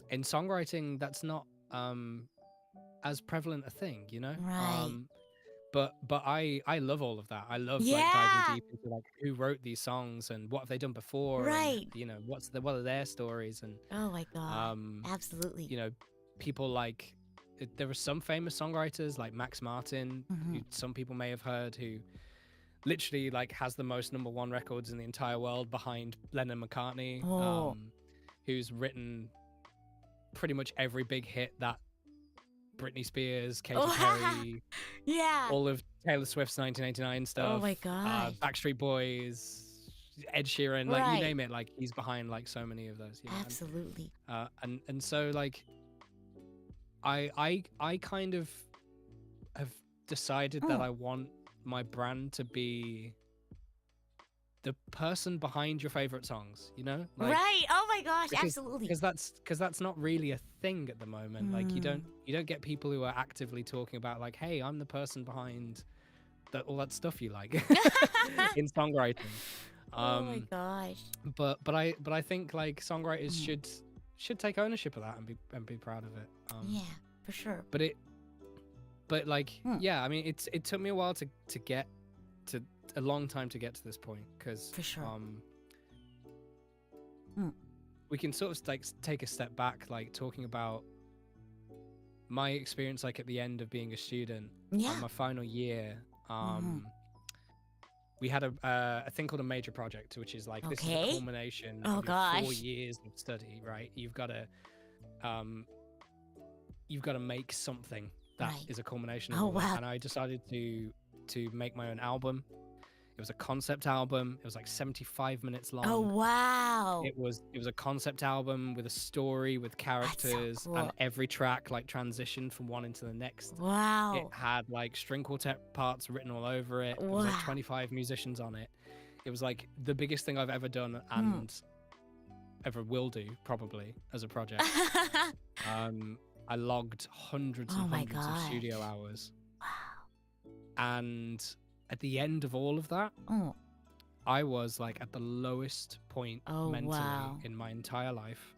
in songwriting, that's not as prevalent a thing, you know. Right. But I love all of that. I love like Yeah. diving deep into like who wrote these songs and what have they done before, Right. and, you know, what are their stories, and Oh my God. Absolutely. you know, people like there are some famous songwriters like Max Martin, who some people may have heard, who literally like has the most #1 records in the entire world behind Lennon McCartney, Oh. who's written pretty much every big hit that Britney Spears, Katy Oh, Perry, yeah. all of Taylor Swift's 1989 stuff, Oh my gosh. Backstreet Boys, Ed Sheeran, like you Right. name it, like he's behind like so many of those. You know? Absolutely. And so like I kind of have decided that I want my brand to be the person behind your favorite songs, you know? Like, Right. Oh my gosh. Absolutely. because that's not really a thing at the moment. Like you don't get people who are actively talking about like, hey, I'm the person behind all that stuff you like in songwriting. Oh my gosh. But I think like songwriters should take ownership of that and be proud of it. Yeah, for sure. But like yeah, I mean it took me a while to get to a long time to get to this point, because For sure. we can sort of like take a step back, like talking about my experience like at the end of being a student. Yeah. My final year, we had a thing called a major project, which is like this is Okay. the culmination Oh, of your 4 gosh. years of study, right? You've got to make something that is Right. a culmination of Oh, all that. wow. And I decided to make my own album. It was a concept album. It was like 75 minutes long. Oh wow. It was a concept album with a story, with characters, cool. and every track like transitioned from one into the next. Wow. It had like string quartet parts written all over it. It was like Wow. 25 musicians on it. It was like the biggest thing I've ever done and ever will do, probably, as a project. I logged hundreds and Oh my hundreds of gosh. studio hours. Wow. And at the end of all of that, Oh. I was like at the lowest point Oh, mentally wow. in my entire life.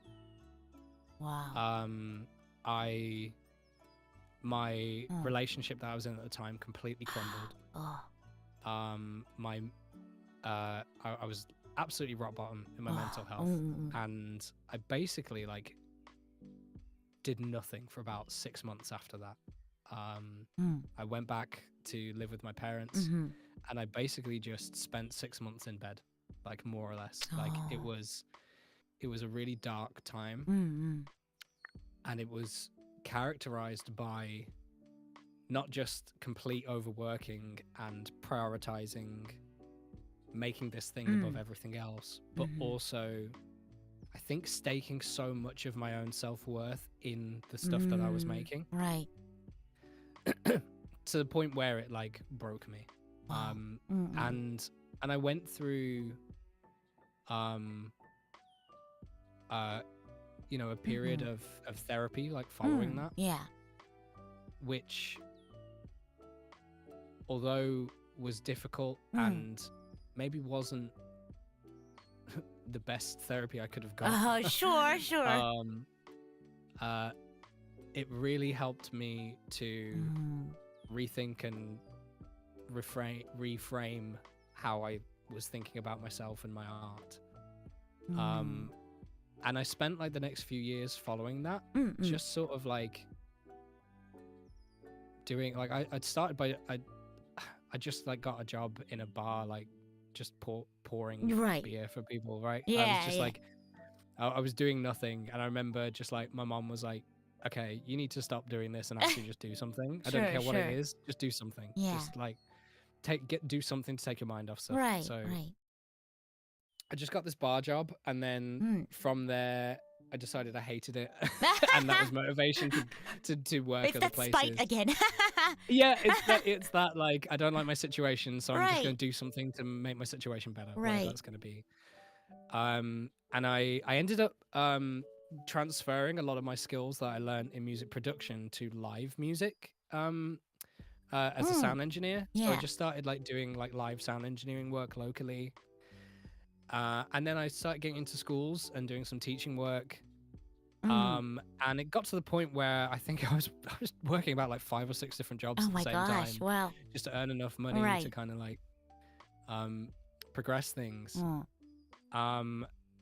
Wow. My relationship that I was in at the time completely crumbled. Oh. I was absolutely rock bottom in my mental health, and I basically like did nothing for about 6 months after that. I went back to live with my parents, and I basically just spent 6 months in bed, like more or less. Like it was a really dark time, and it was characterized by not just complete overworking and prioritizing making this thing above everything else, but also I think staking so much of my own self-worth in the stuff that I was making, Right. to the point where it like broke me. Wow. And I went through you know, a period of therapy like following that, Yeah. which although was difficult and maybe wasn't the best therapy I could have got. Oh, sure, sure. It really helped me to rethink and reframe how I was thinking about myself and my art. And I spent like the next few years following that, just sort of like doing like I'd started by I just like got a job in a bar, like just pouring beer for people, right? I Yeah, was just yeah. like I was doing nothing, and I remember just like my mom was like, okay, you need to stop doing this and actually just do something. I don't Sure, care what it sure. is, just do something. Yeah. Just like do something to take your mind off stuff. Right, So right. I just got this bar job, and then from there I decided I hated it, and that was motivation to work It's other that places. spite again. Yeah, it's that like I don't like my situation, so I'm just Right. going to do something to make my situation better, Right. whatever that's going to be. And I ended up transferring a lot of my skills that I learned in music production to live music as a sound engineer. So I Yeah. just started like doing like live sound engineering work locally. And then I started getting into schools and doing some teaching work. And it got to the point where I think I was working about like 5 or 6 different jobs Oh at the my same gosh. time, Wow. just to earn enough money to Right. kind of like progress things.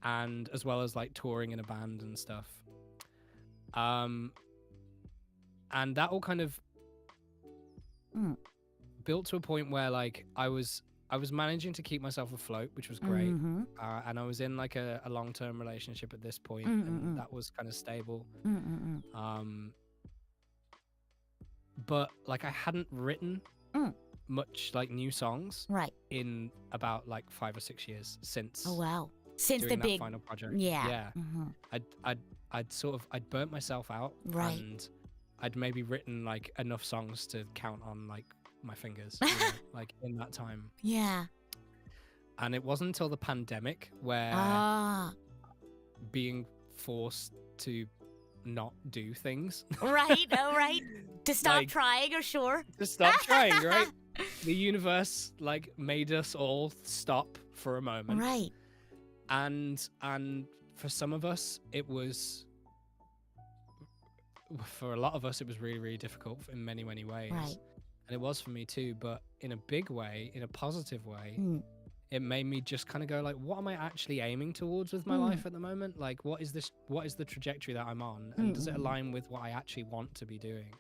And as well as like touring in a band and stuff. And that all kind of built to a point where like I was I was managing to keep myself afloat, which was great. Mm-hmm. And I was in like a long-term relationship at this point, Mm-mm-mm. and that was kind of stable. Mm-mm-mm. But like I hadn't written Mm. much like new songs Right. in about like 5 or 6 years since Oh wow. Since the doing that big. final project. Yeah. Yeah. Mm-hmm. I'd burnt myself out, Right. and I'd maybe written like enough songs to count on like my fingers, you know, like in that time. Yeah. And it wasn't until the pandemic where Ah. being forced to not do things, Right. Oh, right. To stop Like- trying, or sure. to stop trying, right? The universe like made us all stop for a moment. Right. And for some of us it was, for a lot of us it was really, really difficult in many, many ways. Right. And it was for me too, but in a big way, in a positive way. Mm. It made me just kind of go like, what am I actually aiming towards with my life at the moment? Like, what is the trajectory that I'm on, and does it align with what I actually want to be doing?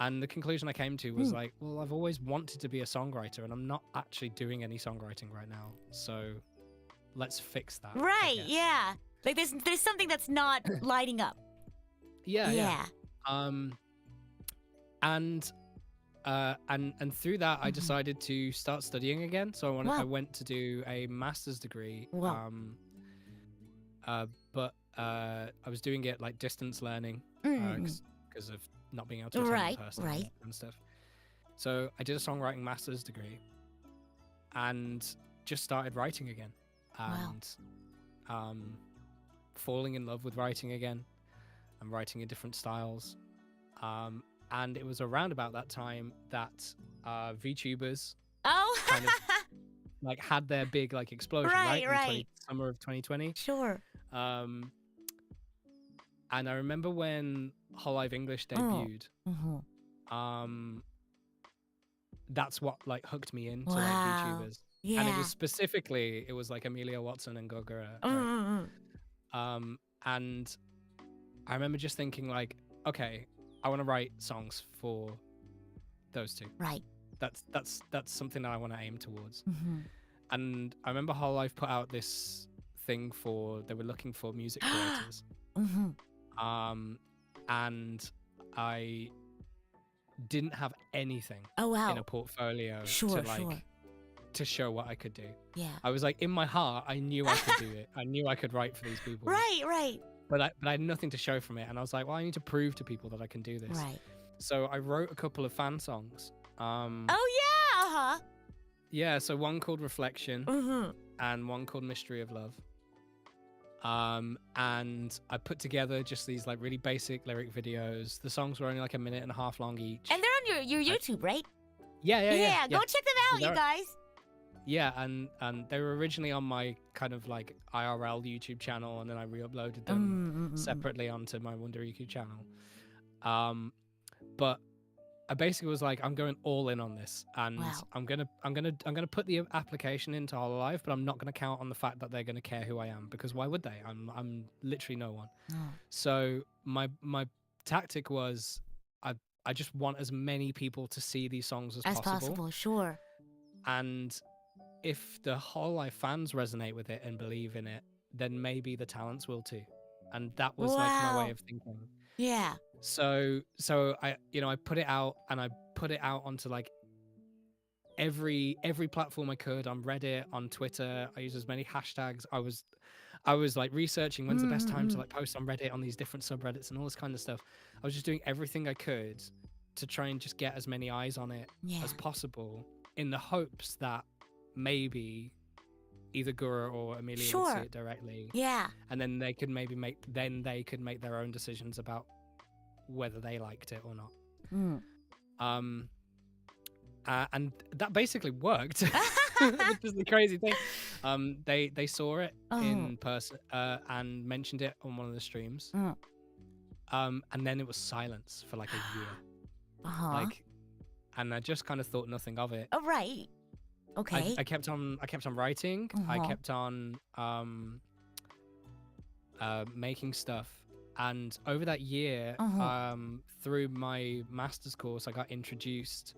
And the conclusion I came to was like, well, I've always wanted to be a songwriter, and I'm not actually doing any songwriting right now, so let's fix that. I Right. guess. Yeah. Like there's something that's not lighting up. Yeah. And through that, I decided to start studying again. So Wow. I went to do a master's degree. Wow. But I was doing it like distance learning because of not being able to attend Right, in person right. and stuff. So I did a songwriting master's degree and just started writing again, Wow. and falling in love with writing again and writing in different styles. And it was around about that time that VTubers Oh. kind of like had their big like explosion, Right, right? right. Summer of 2020. Sure. And I remember when Whole Live English debuted, Mm-hmm. that's what like hooked me into Wow. like VTubers. Yeah. And it was specifically, it was like Amelia Watson and Gogura. Right? Mm-hmm. And I remember just thinking like, okay, I want to write songs for those two. Right. That's something that I want to aim towards. Mm-hmm. And I remember Whole Life put out this thing they were looking for music creators. Mm-hmm. And I didn't have anything Oh wow. in a portfolio Sure, to like sure. to show what I could do. Yeah. I was like, in my heart, I knew I could do it. I knew I could write for these people. Right. Right. But I had nothing to show from it. And I was like, well, I need to prove to people that I can do this. Right. So I wrote a couple of fan songs. Oh yeah. Uh-huh. Yeah, so one called Reflection Mm-hmm. and one called Mystery of Love. And I put together just these like really basic lyric videos. The songs were only like 1.5 minutes long each. And they're on your YouTube, right? Yeah. Go check them out, you They're- guys. Yeah, and they were originally on my kind of like IRL YouTube channel, and then I re-uploaded them separately onto my WUNDER RiKU channel. But I basically was like, I'm going all in on this, and Wow. I'm gonna put the application into Hololive, but I'm not gonna count on the fact that they're gonna care who I am, because why would they? I'm literally no one. Oh. So my tactic was I just want as many people to see these songs as As possible, sure. and if the Hololive fans resonate with it and believe in it, then maybe the talents will too. And that was like my Wow. way of thinking. Yeah. So I I put it out, and I put it out onto like every platform I could, on Reddit, on Twitter. I used as many hashtags. I was like researching when's the best time to like post on Reddit, on these different subreddits and all this kind of stuff. I was just doing everything I could to try and just get as many eyes on it Yeah. as possible, in the hopes that maybe either Gura or Amelia would Sure. see it directly, Yeah. and then they could maybe make their own decisions about whether they liked it or not. Mm. And that basically worked, which is the crazy thing. They saw it in person and mentioned it on one of the streams. And then it was silence for like a year. Uh-huh. Like, and I just kind of thought nothing of it. Oh, right. Okay. I kept on writing. I Uh-huh. kept on making stuff, and over that year, Uh-huh. through my master's course, I got introduced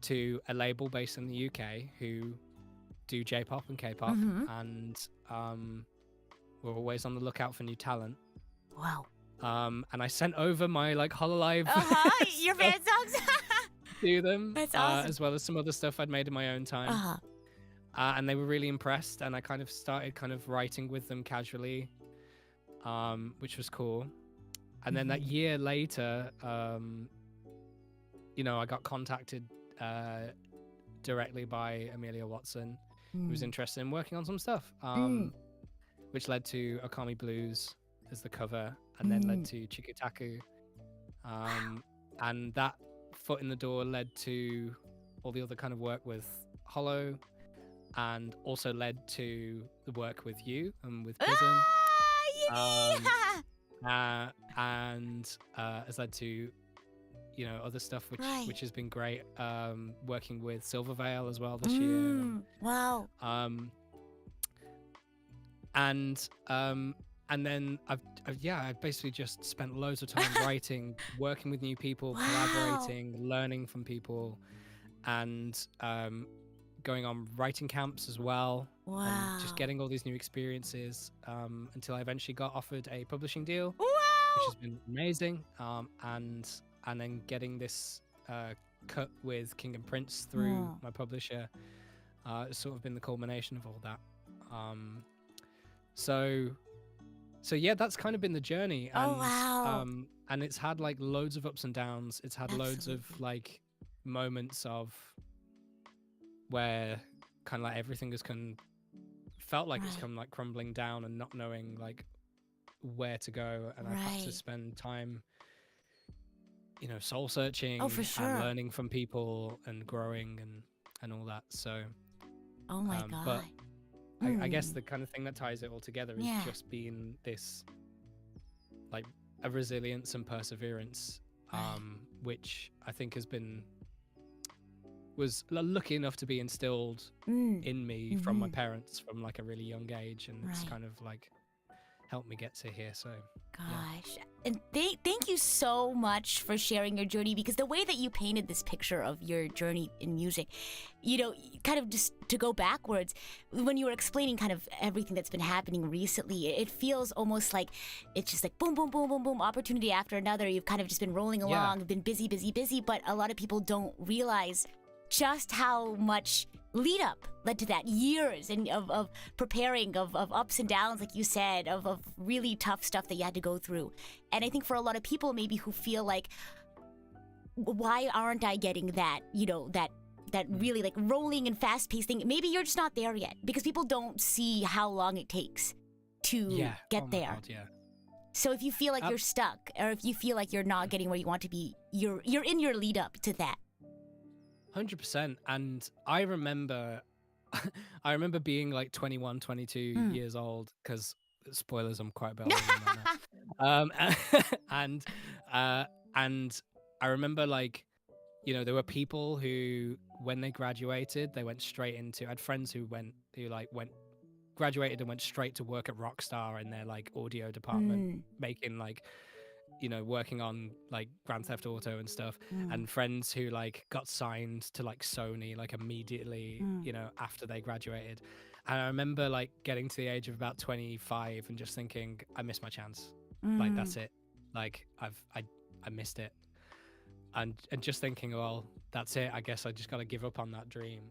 to a label based in the UK who do J-pop and K-pop, and we're always on the lookout for new talent. Wow. And I sent over my like Hololive Your fan songs. to them. That's awesome. As well as some other stuff I'd made in my own time. And they were really impressed, and I kind of started kind of writing with them casually, which was cool. And then that year later, you know, I got contacted directly by Amelia Watson, who was interested in working on some stuff, which led to Okami Blues as the cover, and then led to Chikutaku. And that foot in the door led to all the other kind of work with Hollow, and also led to the work with you and with PRISM. And has led to, you know, other stuff which has been great. Working with Silverveil as well this year. Wow. And then I've basically just spent loads of time writing, working with new people, collaborating, learning from people, and going on writing camps as well. And just getting all these new experiences until I eventually got offered a publishing deal, which has been amazing. And then getting this cut with King and Prince through my publisher, it's sort of been the culmination of all that. So yeah, that's kind of been the journey. And, and it's had like loads of ups and downs. It's had loads of like moments of where kind of like everything has felt like it's come like crumbling down and not knowing like where to go. And I've had to spend time, you know, soul searching and learning from people and growing and all that. So, oh my God. But I guess the kind of thing that ties it all together is just being this, like, a resilience and perseverance, which I think was lucky enough to be instilled in me from my parents from like a really young age, and it's kind of like helped me get to here. So gosh, and thank you so much for sharing your journey, because the way that you painted this picture of your journey in music, you know, kind of just to go backwards, when you were explaining kind of everything that's been happening recently, it feels almost like it's just like boom, boom, boom, boom, boom, opportunity after another. You've kind of just been rolling along, been busy, but a lot of people don't realize just how much lead up led to that, years and of preparing, of ups and downs, like you said, of really tough stuff that you had to go through. And I think for a lot of people maybe who feel like, why aren't I getting that, you know, that really like rolling and fast paced thing, maybe you're just not there yet, because people don't see how long it takes to get there. God, so if you feel like you're stuck, or if you feel like you're not getting where you want to be, you're in your lead up to that. 100%. And I remember being like 21, 22 years old, because spoilers, I'm quite a bit older than that now. And I remember, like, you know, there were people who, when they graduated, they went straight into, I had friends who graduated and went straight to work at Rockstar in their like audio department, making like, you know, working on like Grand Theft Auto and stuff, and friends who like got signed to like Sony like immediately, you know, after they graduated. And I remember like getting to the age of about 25 and just thinking, I missed my chance. Like, that's it. Like I missed it. And just thinking, well, that's it. I guess I just got to give up on that dream.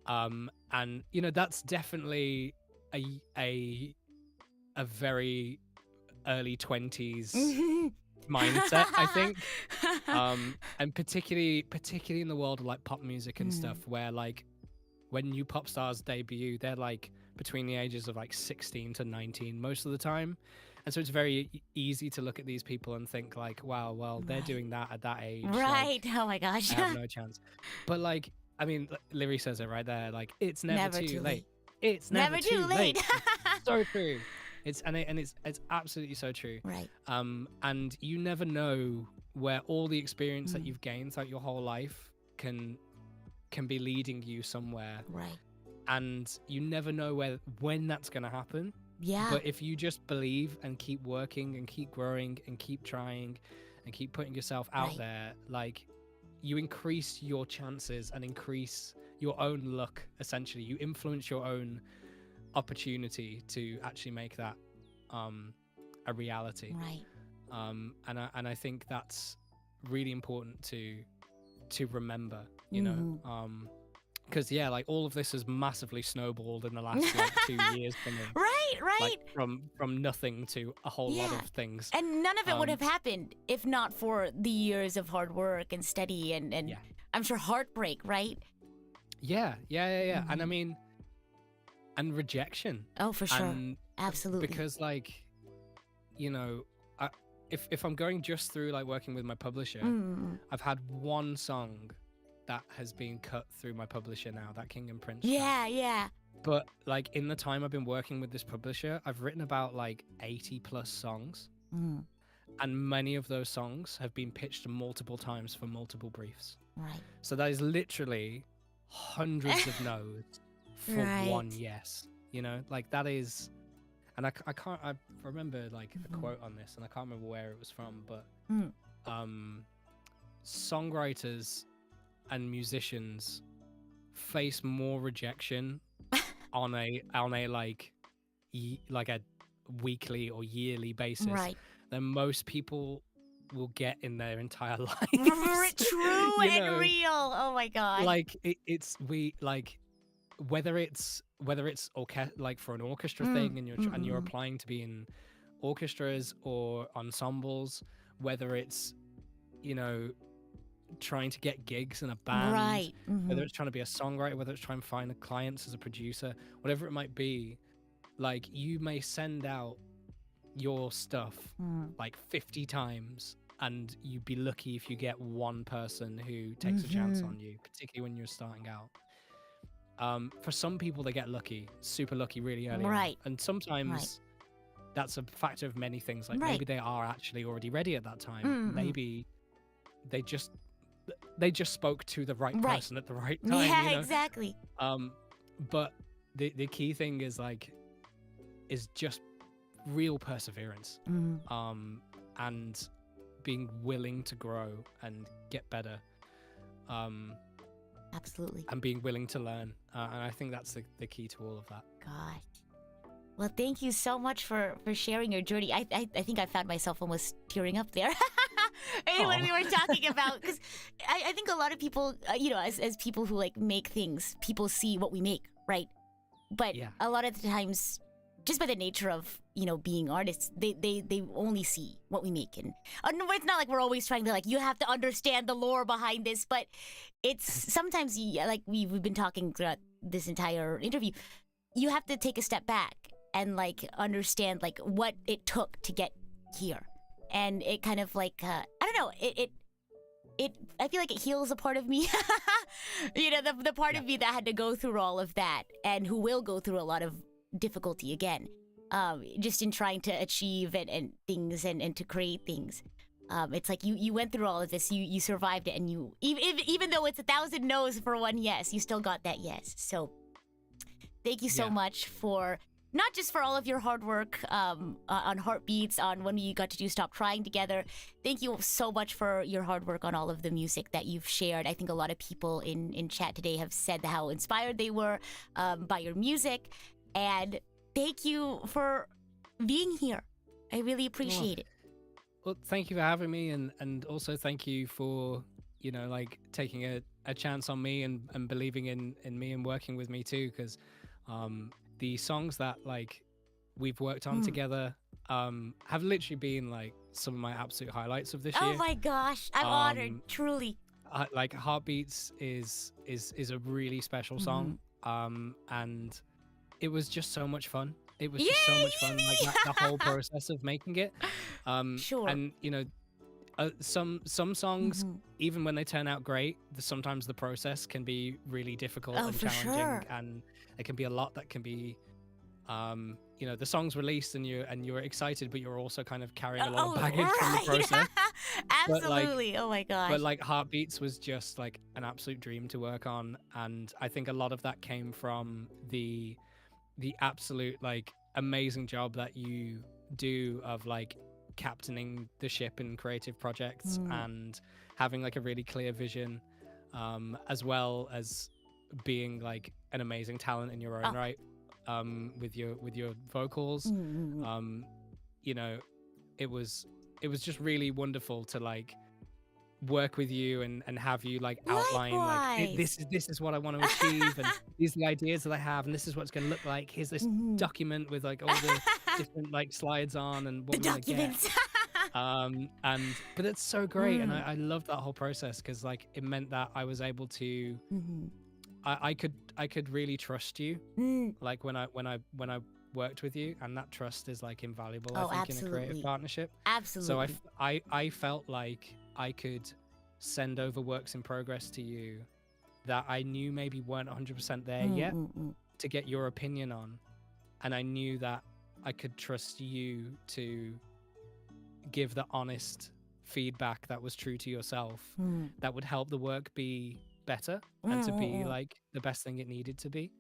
And you know, that's definitely a very early 20s mindset, I think. And particularly in the world of like pop music and stuff, where like when new pop stars debut, they're like between the ages of like 16 to 19 most of the time. And so it's very easy to look at these people and think like, wow, well, they're doing that at that age. Right. Like, oh my gosh. I have no chance. But like, I mean, Lyri says it right there. Like, it's never too late. It's never too late. It's so true. It's absolutely so true. Right. And you never know where all the experience that you've gained throughout your whole life can be leading you somewhere. Right. And you never know when that's going to happen. Yeah. But if you just believe and keep working and keep growing and keep trying and keep putting yourself out there, like, you increase your chances and increase your own luck. Essentially, you influence your own opportunity to actually make that a reality. Right. And I think that's really important to remember, you know, because yeah, like all of this has massively snowballed in the last like 2 years for me. Right. Like from nothing to a whole lot of things. And none of it would have happened if not for the years of hard work and study and I'm sure heartbreak, right? Yeah. And I mean, and rejection. Oh, for sure. And absolutely. Because like, you know, if I'm going just through like working with my publisher, I've had one song that has been cut through my publisher now, that King and Prince track. Yeah. But like in the time I've been working with this publisher, I've written about like 80 plus songs. And many of those songs have been pitched multiple times for multiple briefs. Right. So that is literally hundreds of no's for one yes. You know, like that is, and I remember like a quote on this, and I can't remember where it was from, but songwriters and musicians face more rejection on a like a weekly or yearly basis than most people will get in their entire life. True and real. Oh my god. Like it's whether it's like for an orchestra thing, and you're applying to be in orchestras or ensembles, whether it's, you know, trying to get gigs in a band, whether it's trying to be a songwriter, whether it's trying to find clients as a producer, whatever it might be, like you may send out your stuff like 50 times and you'd be lucky if you get one person who takes a chance on you, particularly when you're starting out. For some people, they get lucky, super lucky really early on. And sometimes that's a factor of many things, like maybe they are actually already ready at that time. Maybe they just spoke to the right person at the right time. Yeah, you know? exactly. But the key thing is just real perseverance, and being willing to grow and get better. Absolutely. And being willing to learn. And I think that's the key to all of that. God. Well, thank you so much for sharing your journey. I think I found myself almost tearing up there when we were talking about, because I think a lot of people, you know, as people who like make things, people see what we make, right? But a lot of the times, just by the nature of, you know, being artists, they only see what we make. And it's not like we're always trying to like, you have to understand the lore behind this, but it's sometimes, like we've been talking throughout this entire interview, you have to take a step back and like understand like what it took to get here. And it kind of like, I don't know, I feel like it heals a part of me. You know, the part of me that had to go through all of that and who will go through a lot of difficulty again, just in trying to achieve and things and to create things. It's like you went through all of this, you survived it, and you even though it's 1,000 no's for one yes, you still got that yes. So thank you so much for not just for all of your hard work on Heartbeats, on when we got to do Stop Trying together. Thank you so much for your hard work on all of the music that you've shared. I think a lot of people in chat today have said how inspired they were by your music. And thank you for being here. I really appreciate it. Well, thank you for having me, and also thank you for, you know, like taking a chance on me and believing in me and working with me too, because the songs that like we've worked on together have literally been like some of my absolute highlights of this year. Oh my gosh, I'm honored, truly. Like Heartbeats is a really special song, and it was just so much fun. It was just so much fun, like the whole process of making it. Sure. And you know, some songs, even when they turn out great, sometimes the process can be really difficult and challenging, and it can be a lot that can be, you know, the song's released and you're excited, but you're also kind of carrying a lot of baggage from the process. Absolutely. Like, oh my gosh. But like Heartbeats was just like an absolute dream to work on, and I think a lot of that came from the absolute like amazing job that you do of like captaining the ship in creative projects and having like a really clear vision, as well as being like an amazing talent in your own right, with your vocals. You know, it was just really wonderful to like work with you and have you like outline like this is what I want to achieve, and these are the ideas that I have, and this is what it's going to look like. Here's this document with like all the different like slides on and what The we want to get. documents. But it's so great, and I loved that whole process because like it meant that I was able to I could really trust you, like when I worked with you, and that trust is like invaluable, I think, in a creative partnership. Absolutely. So I felt like I could send over works in progress to you that I knew maybe weren't 100% there yet to get your opinion on, and I knew that I could trust you to give the honest feedback that was true to yourself, that would help the work be better and to be like the best thing it needed to be,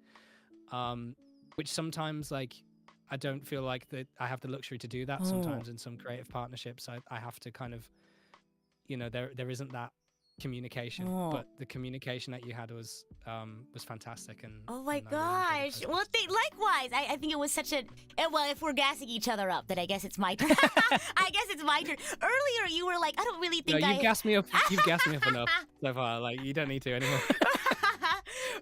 which sometimes like I don't feel like that I have the luxury to do that. Sometimes in some creative partnerships I have to kind of, you know, there isn't that communication, but the communication that you had was fantastic. And oh my and I really gosh. enjoyed the Well, likewise. I think it was such a well, if we're gassing each other up, then I guess it's my turn. I guess it's my turn. Earlier you were like, I don't really think you've gassed me up enough so far. Like you don't need to anymore.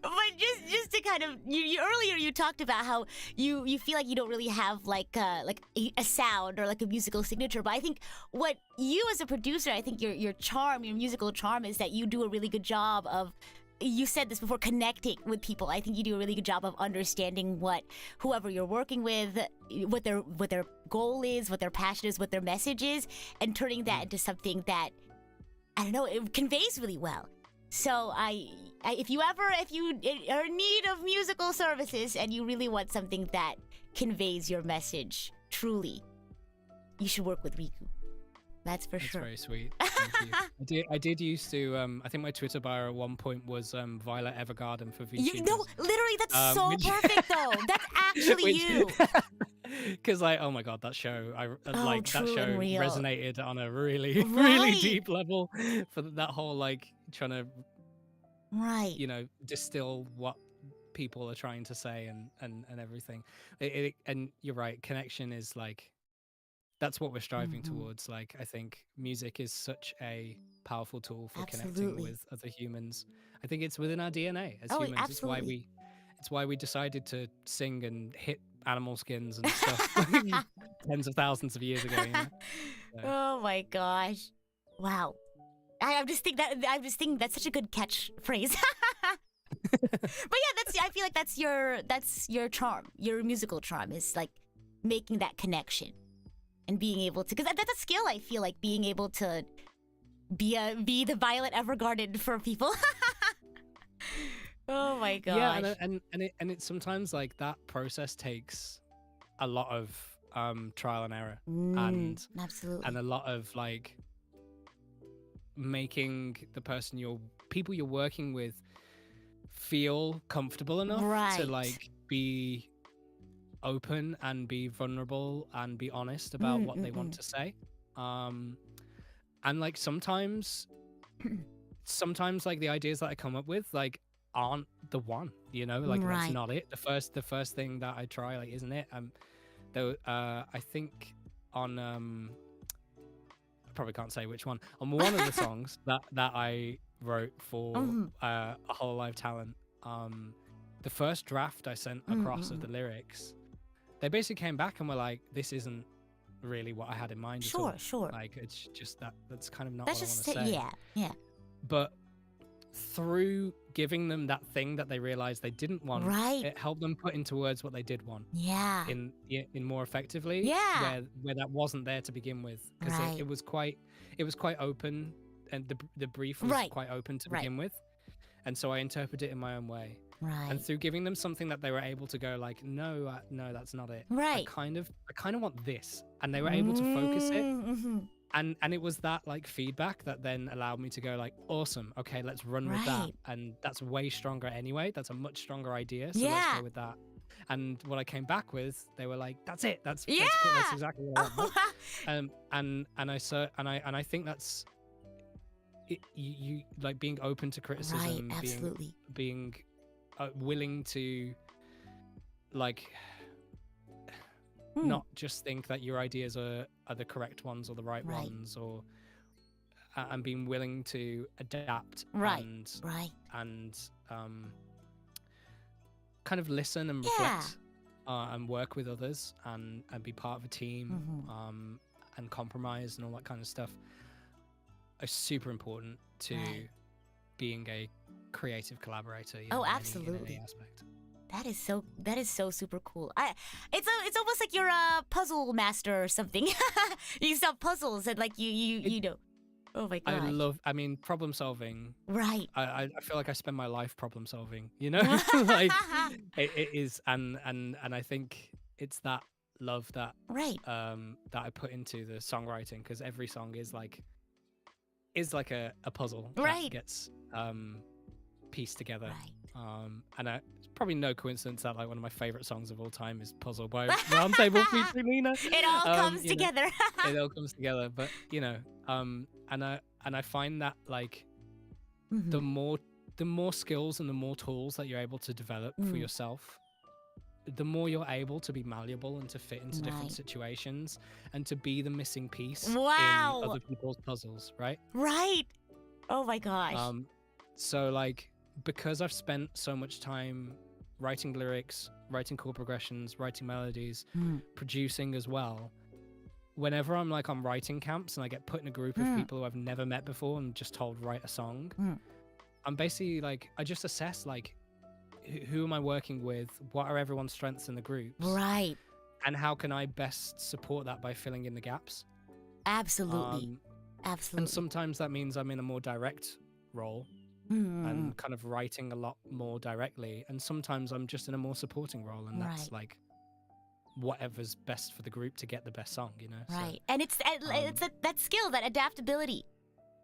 But just to kind of you earlier you talked about how you feel like you don't really have like a sound or like a musical signature, but I think what you as a producer, I think your charm, your musical charm, is that you do a really good job of, you said this before, connecting with people. I think you do a really good job of understanding what whoever you're working with, what their goal is, what their passion is, what their message is, and turning that into something that, I don't know, it conveys really well. So if you are in need of musical services and you really want something that conveys your message truly, you should work with RiKU. That's for sure. That's very sweet. Thank you. I did used to. I think my Twitter bio at one point was Violet Evergarden for VTubers. No, literally, that's so perfect though. That's actually you. Because like, oh my god, that show, that show resonated on a really, Right. really deep level for that whole like trying to, Right. you know, distill what people are trying to say and everything. And you're right, connection is like, that's what we're striving towards. Like, I think music is such a powerful tool for connecting with other humans. I think it's within our DNA as humans. Absolutely. It's why we decided to sing and hit animal skins and stuff tens of thousands of years ago. You know? So. Oh my gosh! Wow, I'm just thinking that's such a good catchphrase. But yeah, I feel like that's your charm, your musical charm, is like making that connection and being able to, because that's a skill. I feel like being able to be the Violet Evergarden for people. Oh my gosh. Yeah, and it's sometimes like that process takes a lot of trial and error, and absolutely, and a lot of like making the people you're working with feel comfortable enough to like be open and be vulnerable and be honest about what they want to say. And like sometimes like the ideas that I come up with like aren't the one, you know, like that's not it. The first thing that I try like isn't it. Though I think on I probably can't say which one, on one of the songs that I wrote for a Whole Live Talent, the first draft I sent across of the lyrics, they basically came back and were like, this isn't really what I had in mind at all. Sure. Like it's just that's kind of not That's what I want to say. Yeah. But through giving them that thing that they realized they didn't want, it helped them put into words what they did want. Yeah. In more effectively. Yeah. Where that wasn't there to begin with, because it was quite open, and the brief was quite open to begin with, and so I interpreted it in my own way. Right. And through giving them something that they were able to go like, no, that's not it. Right. I kind of want this, and they were able to focus it. And it was that like feedback that then allowed me to go like, awesome, okay, let's run with that. And that's way stronger anyway. That's a much stronger idea. So let's go with that. And what I came back with, they were like, "That's it. That's Yeah. that's exactly what I want." And I think that's it, you like being open to criticism, Right, absolutely. being willing to like not just think that your ideas are the correct ones or the right ones, or and being willing to adapt and kind of listen and reflect and work with others and be part of a team and compromise and all that kind of stuff are super important to being a creative collaborator. You know, absolutely. in any aspect. That is so super cool. It's almost like you're a puzzle master or something. You solve puzzles and like you know. Oh my god. I mean, problem solving. Right. I feel like I spend my life problem solving, you know? Like it is, and I think it's that love that that I put into the songwriting, because every song is like a puzzle that gets pieced together. And it's probably no coincidence that like one of my favorite songs of all time is Puzzle by Roundtable featuring Nina. It all comes together. It all comes together, but you know, and I find that like the more skills and the more tools that you're able to develop for yourself, the more you're able to be malleable and to fit into different situations and to be the missing piece in other people's puzzles, right? Right. Oh my gosh. So like, because I've spent so much time writing lyrics, writing chord progressions, writing melodies, producing as well, whenever I'm like on writing camps and I get put in a group of people who I've never met before and just told write a song, I'm basically like, I just assess like, who am I working with? What are everyone's strengths in the groups? Right. And how can I best support that by filling in the gaps? Absolutely. Absolutely. And sometimes that means I'm in a more direct role and kind of writing a lot more directly. And sometimes I'm just in a more supporting role, and that's like whatever's best for the group to get the best song, you know? Right. So, and it's that skill, that adaptability.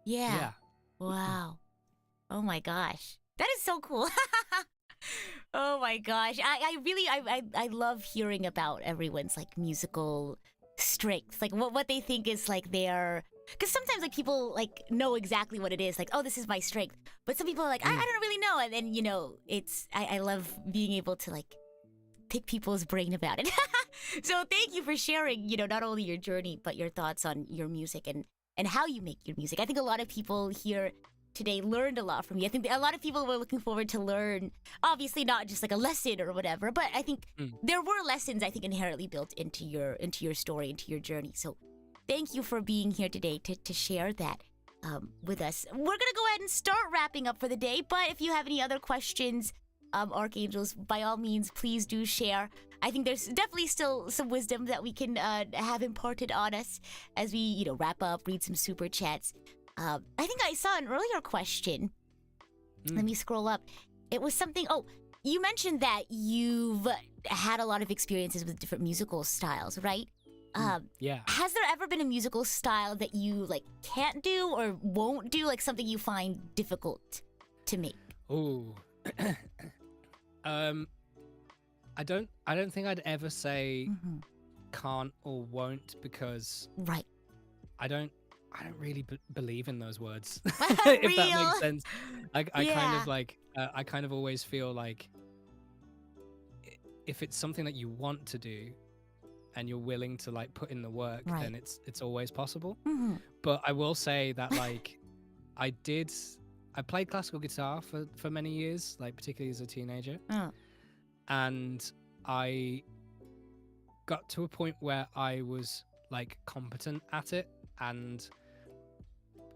Yeah. Wow. Oh my gosh. That is so cool. Oh my gosh. I really love hearing about everyone's like musical strengths, like what they think is like their, because sometimes like people like know exactly what it is, like, oh, this is my strength, but some people are like, I don't really know. And then, you know, it's I love being able to like pick people's brain about it. So thank you for sharing, you know, not only your journey but your thoughts on your music and how you make your music. I think a lot of people here today learned a lot from you. I think a lot of people were looking forward to learn, obviously not just like a lesson or whatever, but I think there were lessons, I think, inherently built into your story, into your journey. So thank you for being here today to share that with us. We're going to go ahead and start wrapping up for the day, but if you have any other questions, Archangels, by all means, please do share. I think there's definitely still some wisdom that we can have imparted on us as we, you know, wrap up, read some super chats. I think I saw an earlier question. Let me scroll up. It was something, you mentioned that you've had a lot of experiences with different musical styles, right? Yeah. Has there ever been a musical style that you like can't do or won't do, like something you find difficult to make? Oh, I don't think I'd ever say can't or won't, because I don't really believe in those words. If that makes sense. I kind of like I kind of always feel like if it's something that you want to do and you're willing to like put in the work, then it's always possible. But I will say that like I played classical guitar for many years, like particularly as a teenager. And I got to a point where I was like competent at it, and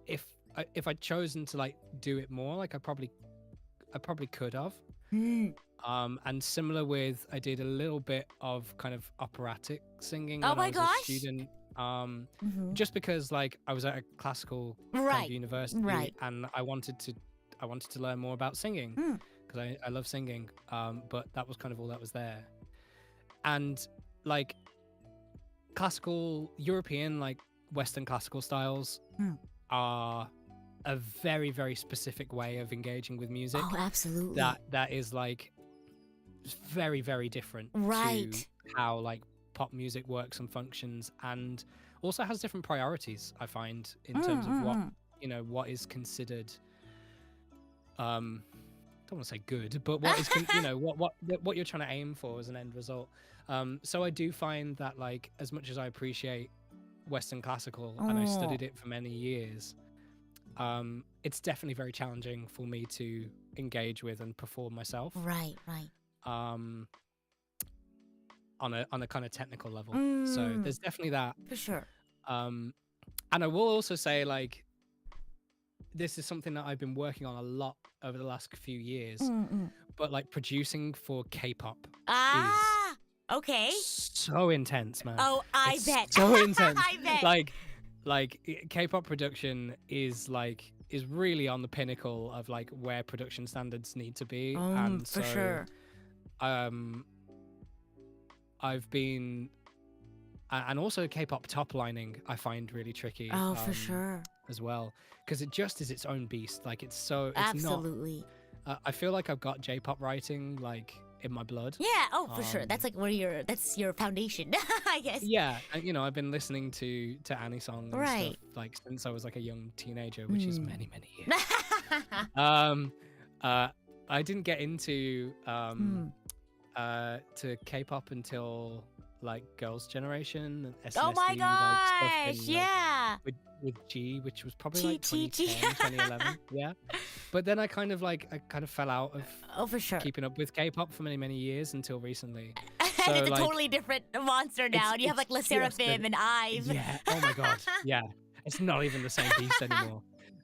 if I'd chosen to like do it more, like I probably could have. And similar with, I did a little bit of kind of operatic singing when I was a student. Just because like I was at a classical kind of university, and I wanted to learn more about singing because I love singing. But that was kind of all that was there. And like classical European, like Western classical styles are a very, very specific way of engaging with music. Oh, absolutely. That is like very, very different Right. to how like pop music works and functions, and also has different priorities, I find, in terms of what, you know, what is considered, don't want to say good, but what is, you know, what you're trying to aim for as an end result. So I do find that, like, as much as I appreciate Western classical and I studied it for many years, it's definitely very challenging for me to engage with and perform myself. Right. On a kind of technical level. So there's definitely that. For sure. And I will also say, like, this is something that I've been working on a lot over the last few years, but like producing for K-pop is okay. so intense, man. Oh, I It's bet. so intense. I bet. Like K-pop production is really on the pinnacle of like where production standards need to be. And for so, sure. I've been, and also K-pop top lining I find really tricky. Oh, for sure. As well, because it just is its own beast. Like it's Absolutely. not. I feel like I've got J-pop writing like in my blood. Yeah. Oh, for sure. That's like that's your foundation, I guess. Yeah, and you know, I've been listening to Annie songs and stuff like since I was like a young teenager, which is many years. I didn't get into to K-pop until like Girls' Generation and SNSD. Oh my gosh! Like, stuff in, yeah. Like, with G, which was probably like G. 2010, 2011. Yeah. But then I kind of fell out of for sure. keeping up with K-pop for many years until recently. So, it's a totally different monster now. And you have like La Seraphim and Ive. Yeah. Oh my god. Yeah. It's not even the same beast anymore.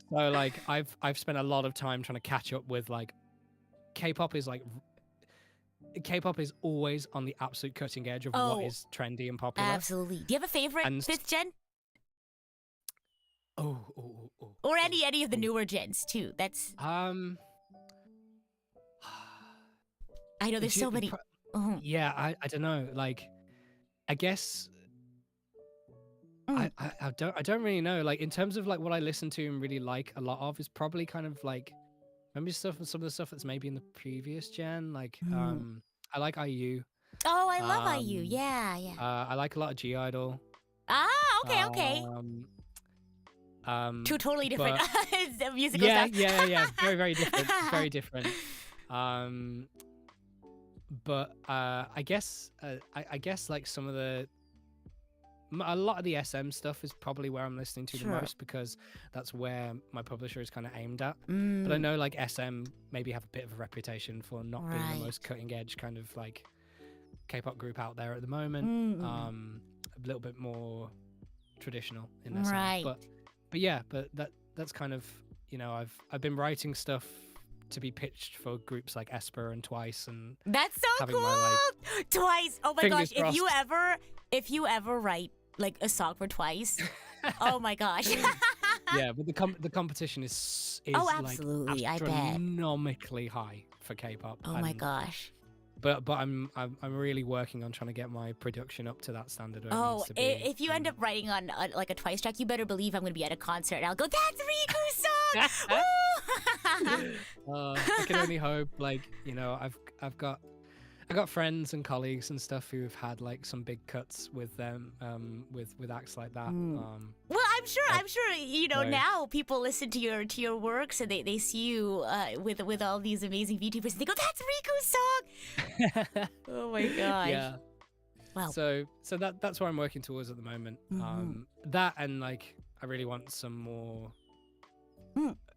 So like I've spent a lot of time trying to catch up with like K-pop is always on the absolute cutting edge of what is trendy and popular. Absolutely. Do you have a favorite fifth gen? Or any of the newer gens too. That's I know there's so many. Yeah, I don't know. Like, I guess I don't really know. Like in terms of like what I listen to and really like a lot of is probably kind of like maybe some of the stuff that's maybe in the previous gen. Like I like IU. Oh, I love IU. Yeah. I like a lot of G Idol. Okay. Two totally different musical yeah, stuff. yeah. Very different. Very different. But I guess like some of a lot of the SM stuff is probably where I'm listening to the most, because that's where my publisher is kind of aimed at. But I know like SM maybe have a bit of a reputation for not being the most cutting edge kind of like K-pop group out there at the moment. A little bit more traditional in SM. But that's kind of, you know, I've been writing stuff to be pitched for groups like Esper and Twice, and that's so cool. Twice. Oh my gosh! Crossed. If you ever write like a song for Twice, oh my gosh. Yeah, but the competition is absolutely, like astronomically high for K-pop. Oh my gosh. But I'm really working on trying to get my production up to that standard. Where it needs to be. If you end up writing on like a Twice track, you better believe I'm going to be at a concert and I'll go, "That's Riku's song!" I can only hope. Like, you know, I've got friends and colleagues and stuff who have had like some big cuts with them, with acts like that. Well, I'm sure you know now people listen to your works and they see you with all these amazing VTubers and they go, "That's Riku's song!" Oh my gosh. Yeah. Wow. So that's where I'm working towards at the moment. That, and like I really want some more.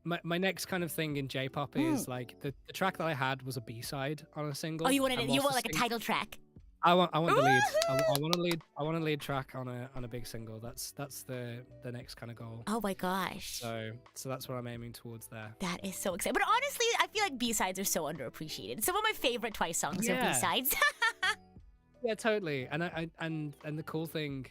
My next kind of thing in J-pop is like the track that I had was a B-side on a single. Oh, you want like a title track? I want the lead. I want a lead track on a big single. That's the next kind of goal. Oh my gosh. So that's what I'm aiming towards there. That is so exciting. But honestly, I feel like B-sides are so underappreciated. Some of my favorite Twice songs are B-sides. Yeah, totally. And the cool thing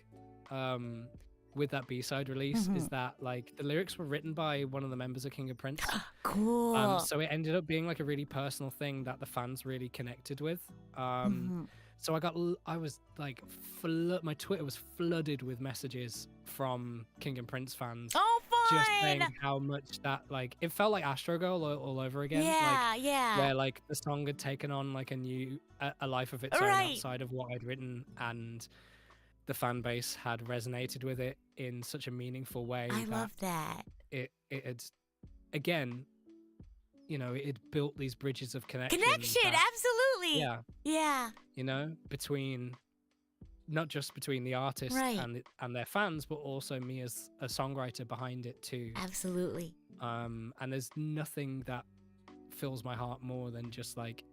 with that B-side release is that like the lyrics were written by one of the members of King and Prince. Cool. So it ended up being like a really personal thing that the fans really connected with. So I was like, my Twitter was flooded with messages from King and Prince fans. Oh, fun! just saying how much that, like, it felt like Astro Girl all over again. Yeah. Where, like, the song had taken on, like, a life of its own Right. outside of what I'd written, and the fan base had resonated with it in such a meaningful way. I love that. It had, again, you know, it had built these bridges of connection. Absolutely. Yeah. You know, between, not just between the artist and their fans, but also me as a songwriter behind it too. Absolutely. And there's nothing that fills my heart more than just like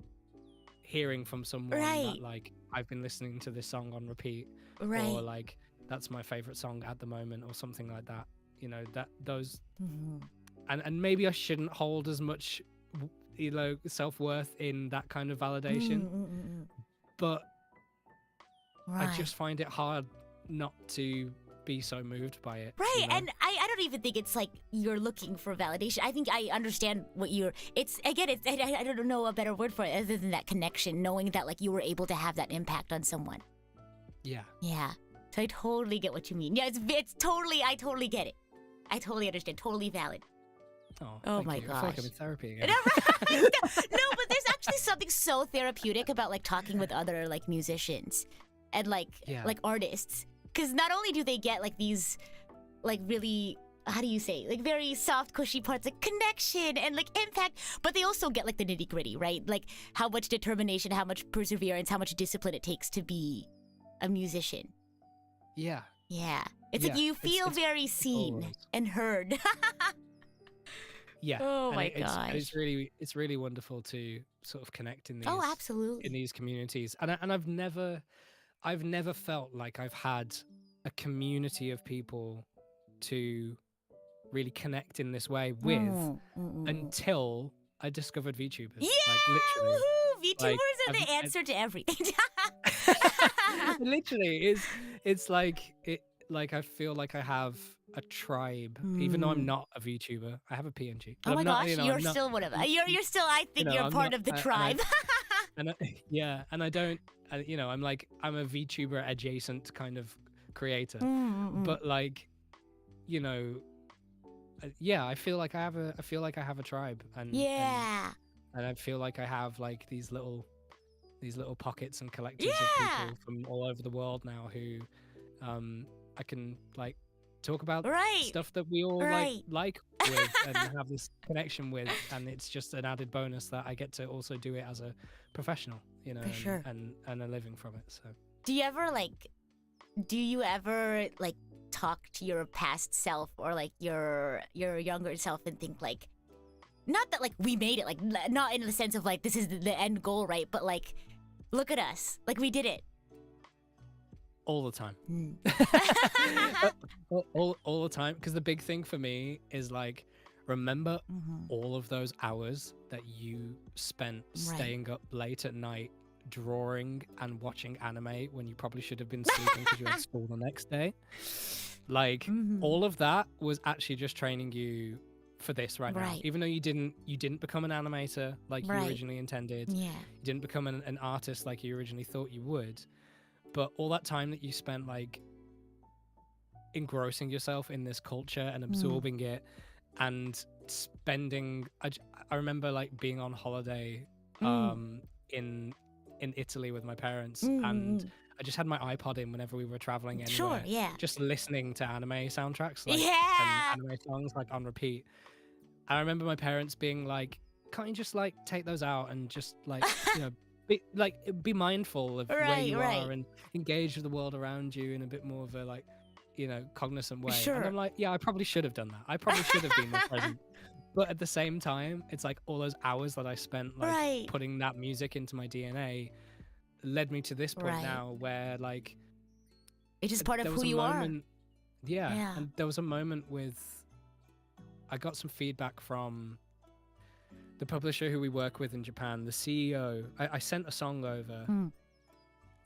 hearing from someone that, like, I've been listening to this song on repeat, or like, that's my favorite song at the moment, or something like that. You know, that those and maybe I shouldn't hold as much, you know, self-worth in that kind of validation, but I just find it hard not to be so moved by it. Right, you know? and I don't even think it's like you're looking for validation. I think I understand what you're, it's, again, it's, I don't know a better word for it other than that connection, knowing that, like, you were able to have that impact on someone. Yeah. So I totally get what you mean. Yeah, it's totally, I totally get it. I totally understand, totally valid. Oh my gosh. I feel like I'm in therapy again. No, but there's actually something so therapeutic about, like, talking with other, like, musicians and like artists, because not only do they get, like, these, like, really, how do you say, like, very soft, cushy parts, like connection and, like, impact, but they also get, like, the nitty gritty, right? Like, how much determination, how much perseverance, how much discipline it takes to be a musician. Yeah. It's like you feel very seen and heard. Yeah. Oh my gosh. It's really wonderful to sort of connect in these. Oh, absolutely. In these communities, and I've never felt like I've had a community of people to really connect in this way with until I discovered VTubers. Yeah, like, literally. VTubers are the answer to everything. Literally, it's like it. Like, I feel like I have a tribe, even though I'm not a VTuber. I have a PNG. Oh my gosh, you're still one of them. You're still, I think, you're part of the tribe. And I don't, you know, I'm a VTuber adjacent kind of creator, but, like, you know, I feel like I have a tribe, and I feel like I have, like, these little pockets and collections of people from all over the world now who, I can, like, talk about stuff that we all like with and have this connection with, and it's just an added bonus that I get to also do it as a professional, you know, and a living from it. So do you ever talk to your past self or, like, your younger self and think, like, not that, like, we made it, like, not in the sense of, like, this is the end goal, right, but, like, look at us, like, we did it? All the time. all the time, because the big thing for me is, like, remember all of those hours that you spent staying up late at night drawing and watching anime when you probably should have been sleeping because you had school the next day. Like, all of that was actually just training you for this right now. Even though you didn't become an animator like you originally intended. You didn't become an artist like you originally thought you would. But all that time that you spent, like, engrossing yourself in this culture and absorbing it, and spending, I remember, like, being on holiday in Italy with my parents, and I just had my iPod in whenever we were traveling anywhere, just listening to anime soundtracks, like, and anime songs, like, on repeat. I remember my parents being like, "Can't you just, like, take those out and just, like, you know, be mindful of where you are and engage with the world around you in a bit more of a, like, you know, cognizant way." And I'm like, yeah, I probably should have done that. I probably should have been more present. But at the same time, it's like all those hours that I spent, like, putting that music into my DNA led me to this point now where, like, it's just part of who you are. Yeah. And there was a moment I got some feedback from the publisher who we work with in Japan, the CEO. I sent a song over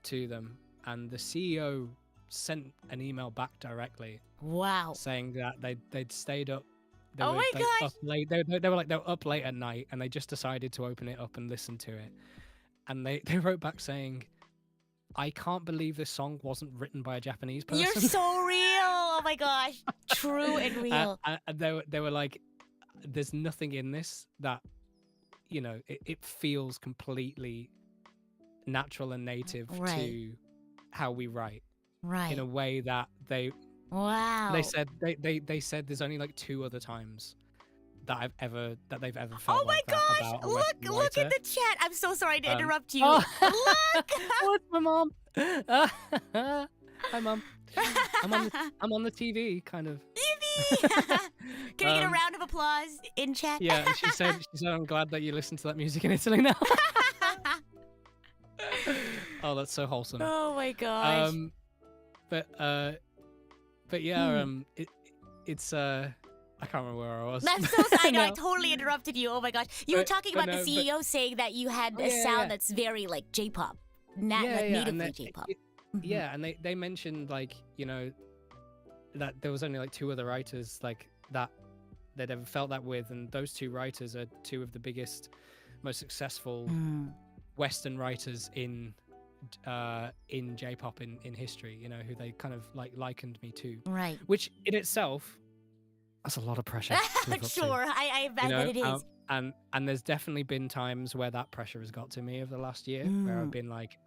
to them, and the CEO sent an email back directly. Wow. Saying that they'd stayed up. Oh my gosh. Up late. They were up late at night, and they just decided to open it up and listen to it. And they wrote back saying, "I can't believe this song wasn't written by a Japanese person." You're so real. Oh my gosh, true and real. And they were like, there's nothing in this that, you know, it feels completely natural and native to how we write. Right. In a way that they said they said there's only like 2 other times that they've ever felt. Oh my like gosh! that about a Western Look at writer. the chat. I'm so sorry to interrupt you. Oh. Look. Oh, it's my mom. Hi, mom. I'm on the TV, kind of. Can I get a round of applause in chat? Yeah, she said I'm glad that you listen to that music in Italy now. Oh, that's so wholesome. Oh my gosh. But yeah, it's I can't remember where I was. I'm so sorry. I know I totally interrupted you. Oh my gosh. You were talking about the CEO saying that you had a sound that's very like J-pop, not like natively J-pop. Yeah, and they mentioned like, you know, that there was only like 2 other writers like that they'd ever felt that with, and those 2 writers are 2 of the biggest, most successful Western writers in J-pop in history, you know, who they kind of like likened me to. Right. Which in itself, that's a lot of pressure. Sure, I bet that it is. And there's definitely been times where that pressure has got to me over the last year, where I've been like,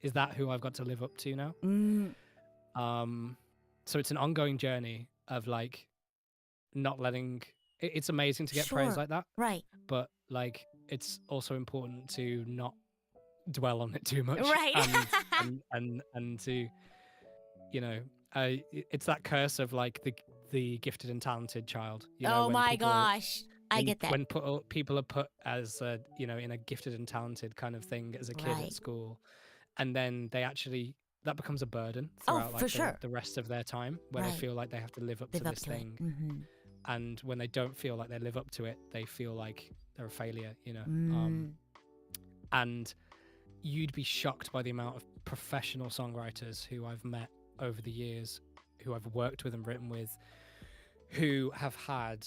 is that who I've got to live up to now? So it's an ongoing journey of like not letting. It's amazing to get praise like that, right? But like, it's also important to not dwell on it too much, right? and to, you know, it's that curse of like the gifted and talented child. You know, oh my gosh, I get that. When people are put as you know, in a gifted and talented kind of thing as a kid at school, and then they actually, that becomes a burden throughout the rest of their time, where they feel like they have to live up to this thing. And when they don't feel like they live up to it, they feel like they're a failure, you know. And you'd be shocked by the amount of professional songwriters who I've met over the years, who I've worked with and written with, who have had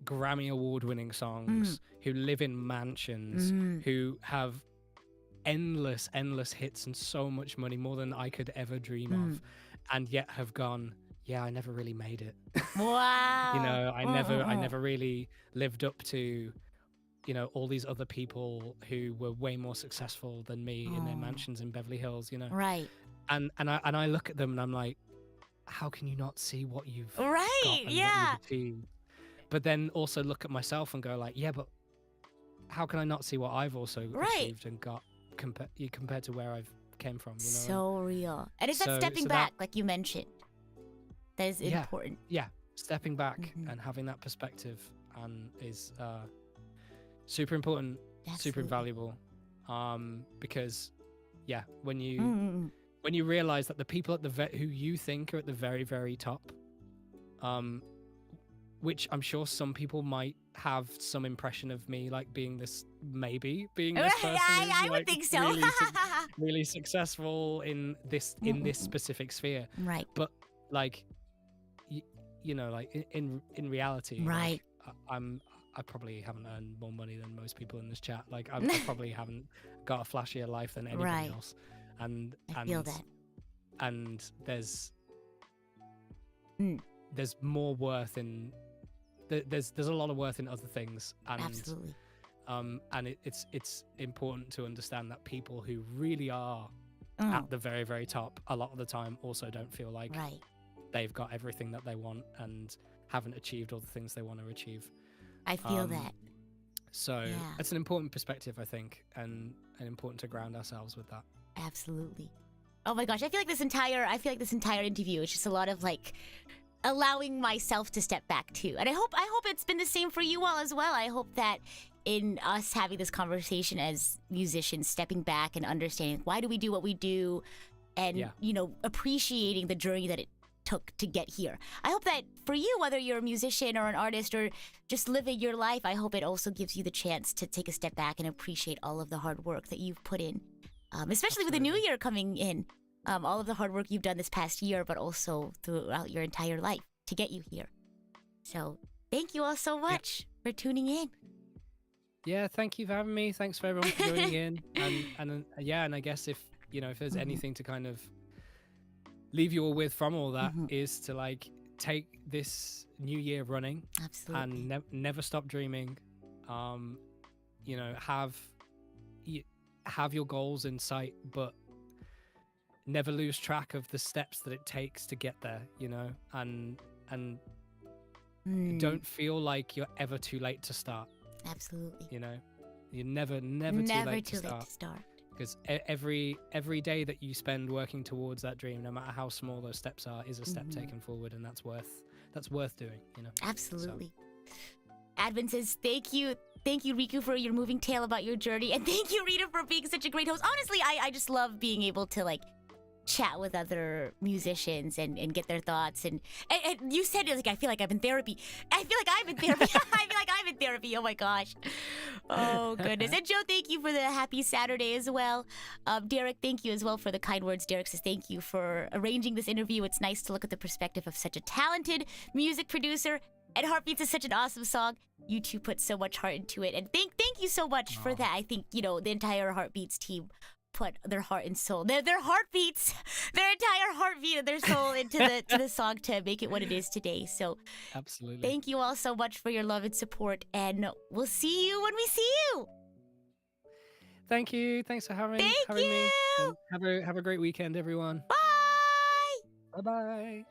Grammy award-winning songs, who live in mansions, who have endless hits and so much money, more than I could ever dream of, and yet have gone, yeah, I never really made it. Wow. You know, I never really lived up to, you know, all these other people who were way more successful than me in their mansions in Beverly Hills, you know. Right. And I look at them and I'm like, how can you not see what you've got and what you've achieved? But then also look at myself and go like, yeah, but how can I not see what I've also achieved and got compared to where I've came from, you know? So real. And it's that stepping back, like you mentioned, that is important. Yeah, stepping back and having that perspective is super important, super valuable, because when you realize that the people at who you think are at the very, very top, which I'm sure some people might have some impression of me like being this person I would think so. really successful in this specific sphere, right? But like you know, like in reality, right? Like, I probably haven't earned more money than most people in this chat. Like I probably haven't got a flashier life than anybody else. And I feel that. And there's more worth in there's a lot of worth in other things. And absolutely. And it's important to understand that people who really are at the very, very top a lot of the time also don't feel like they've got everything that they want and haven't achieved all the things they want to achieve. I feel that. So it's an important perspective, I think, and important to ground ourselves with that. Absolutely. Oh my gosh, I feel like this entire interview is just a lot of like allowing myself to step back too. And I hope it's been the same for you all as well. I hope that in us having this conversation as musicians, stepping back and understanding why do we do what we do, and you know, appreciating the journey that it took to get here. I hope that for you, whether you're a musician or an artist or just living your life, I hope it also gives you the chance to take a step back and appreciate all of the hard work that you've put in, especially with the new year coming in, all of the hard work you've done this past year, but also throughout your entire life to get you here. So thank you all so much for tuning in. Yeah, thank you for having me. Thanks for everyone for joining in. And I guess if there's anything to kind of leave you all with from all that is to like take this new year running. Absolutely. And never stop dreaming. You know, have your goals in sight, but never lose track of the steps that it takes to get there, you know, and don't feel like you're ever too late to start. Absolutely. You know, you're never too late to start. Because every day that you spend working towards that dream, no matter how small those steps are, is a step taken forward, and that's worth doing, you know. Absolutely. So. Advent says, thank you, Riku, for your moving tale about your journey, and thank you, Rita, for being such a great host. Honestly, I just love being able to like chat with other musicians and get their thoughts. And you said it like, I feel like I'm in therapy. I feel like I'm in therapy. Oh my gosh. Oh goodness. And Joe, thank you for the happy Saturday as well. Derek, thank you as well for the kind words. Derek says, thank you for arranging this interview. It's nice to look at the perspective of such a talented music producer. And Heartbeats is such an awesome song. You two put so much heart into it. And thank you so much for that. I think, you know, the entire Heartbeats team put their heart and soul, their heartbeats, their entire heartbeat and their soul into the song to make it what it is today. So absolutely. Thank you all so much for your love and support, and we'll see you when we see you. Thank you. Thanks for having me. And have a great weekend, everyone. Bye. Bye-bye.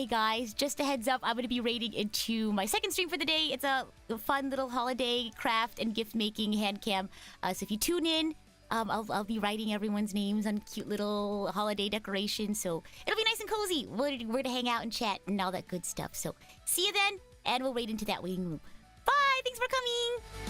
Hey guys, just a heads up, I'm going to be raiding into my second stream for the day. It's a fun little holiday craft and gift making hand cam. So if you tune in, I'll be writing everyone's names on cute little holiday decorations. So it'll be nice and cozy. We're to hang out and chat and all that good stuff. So see you then, and we'll raid into that waiting room. Bye, thanks for coming.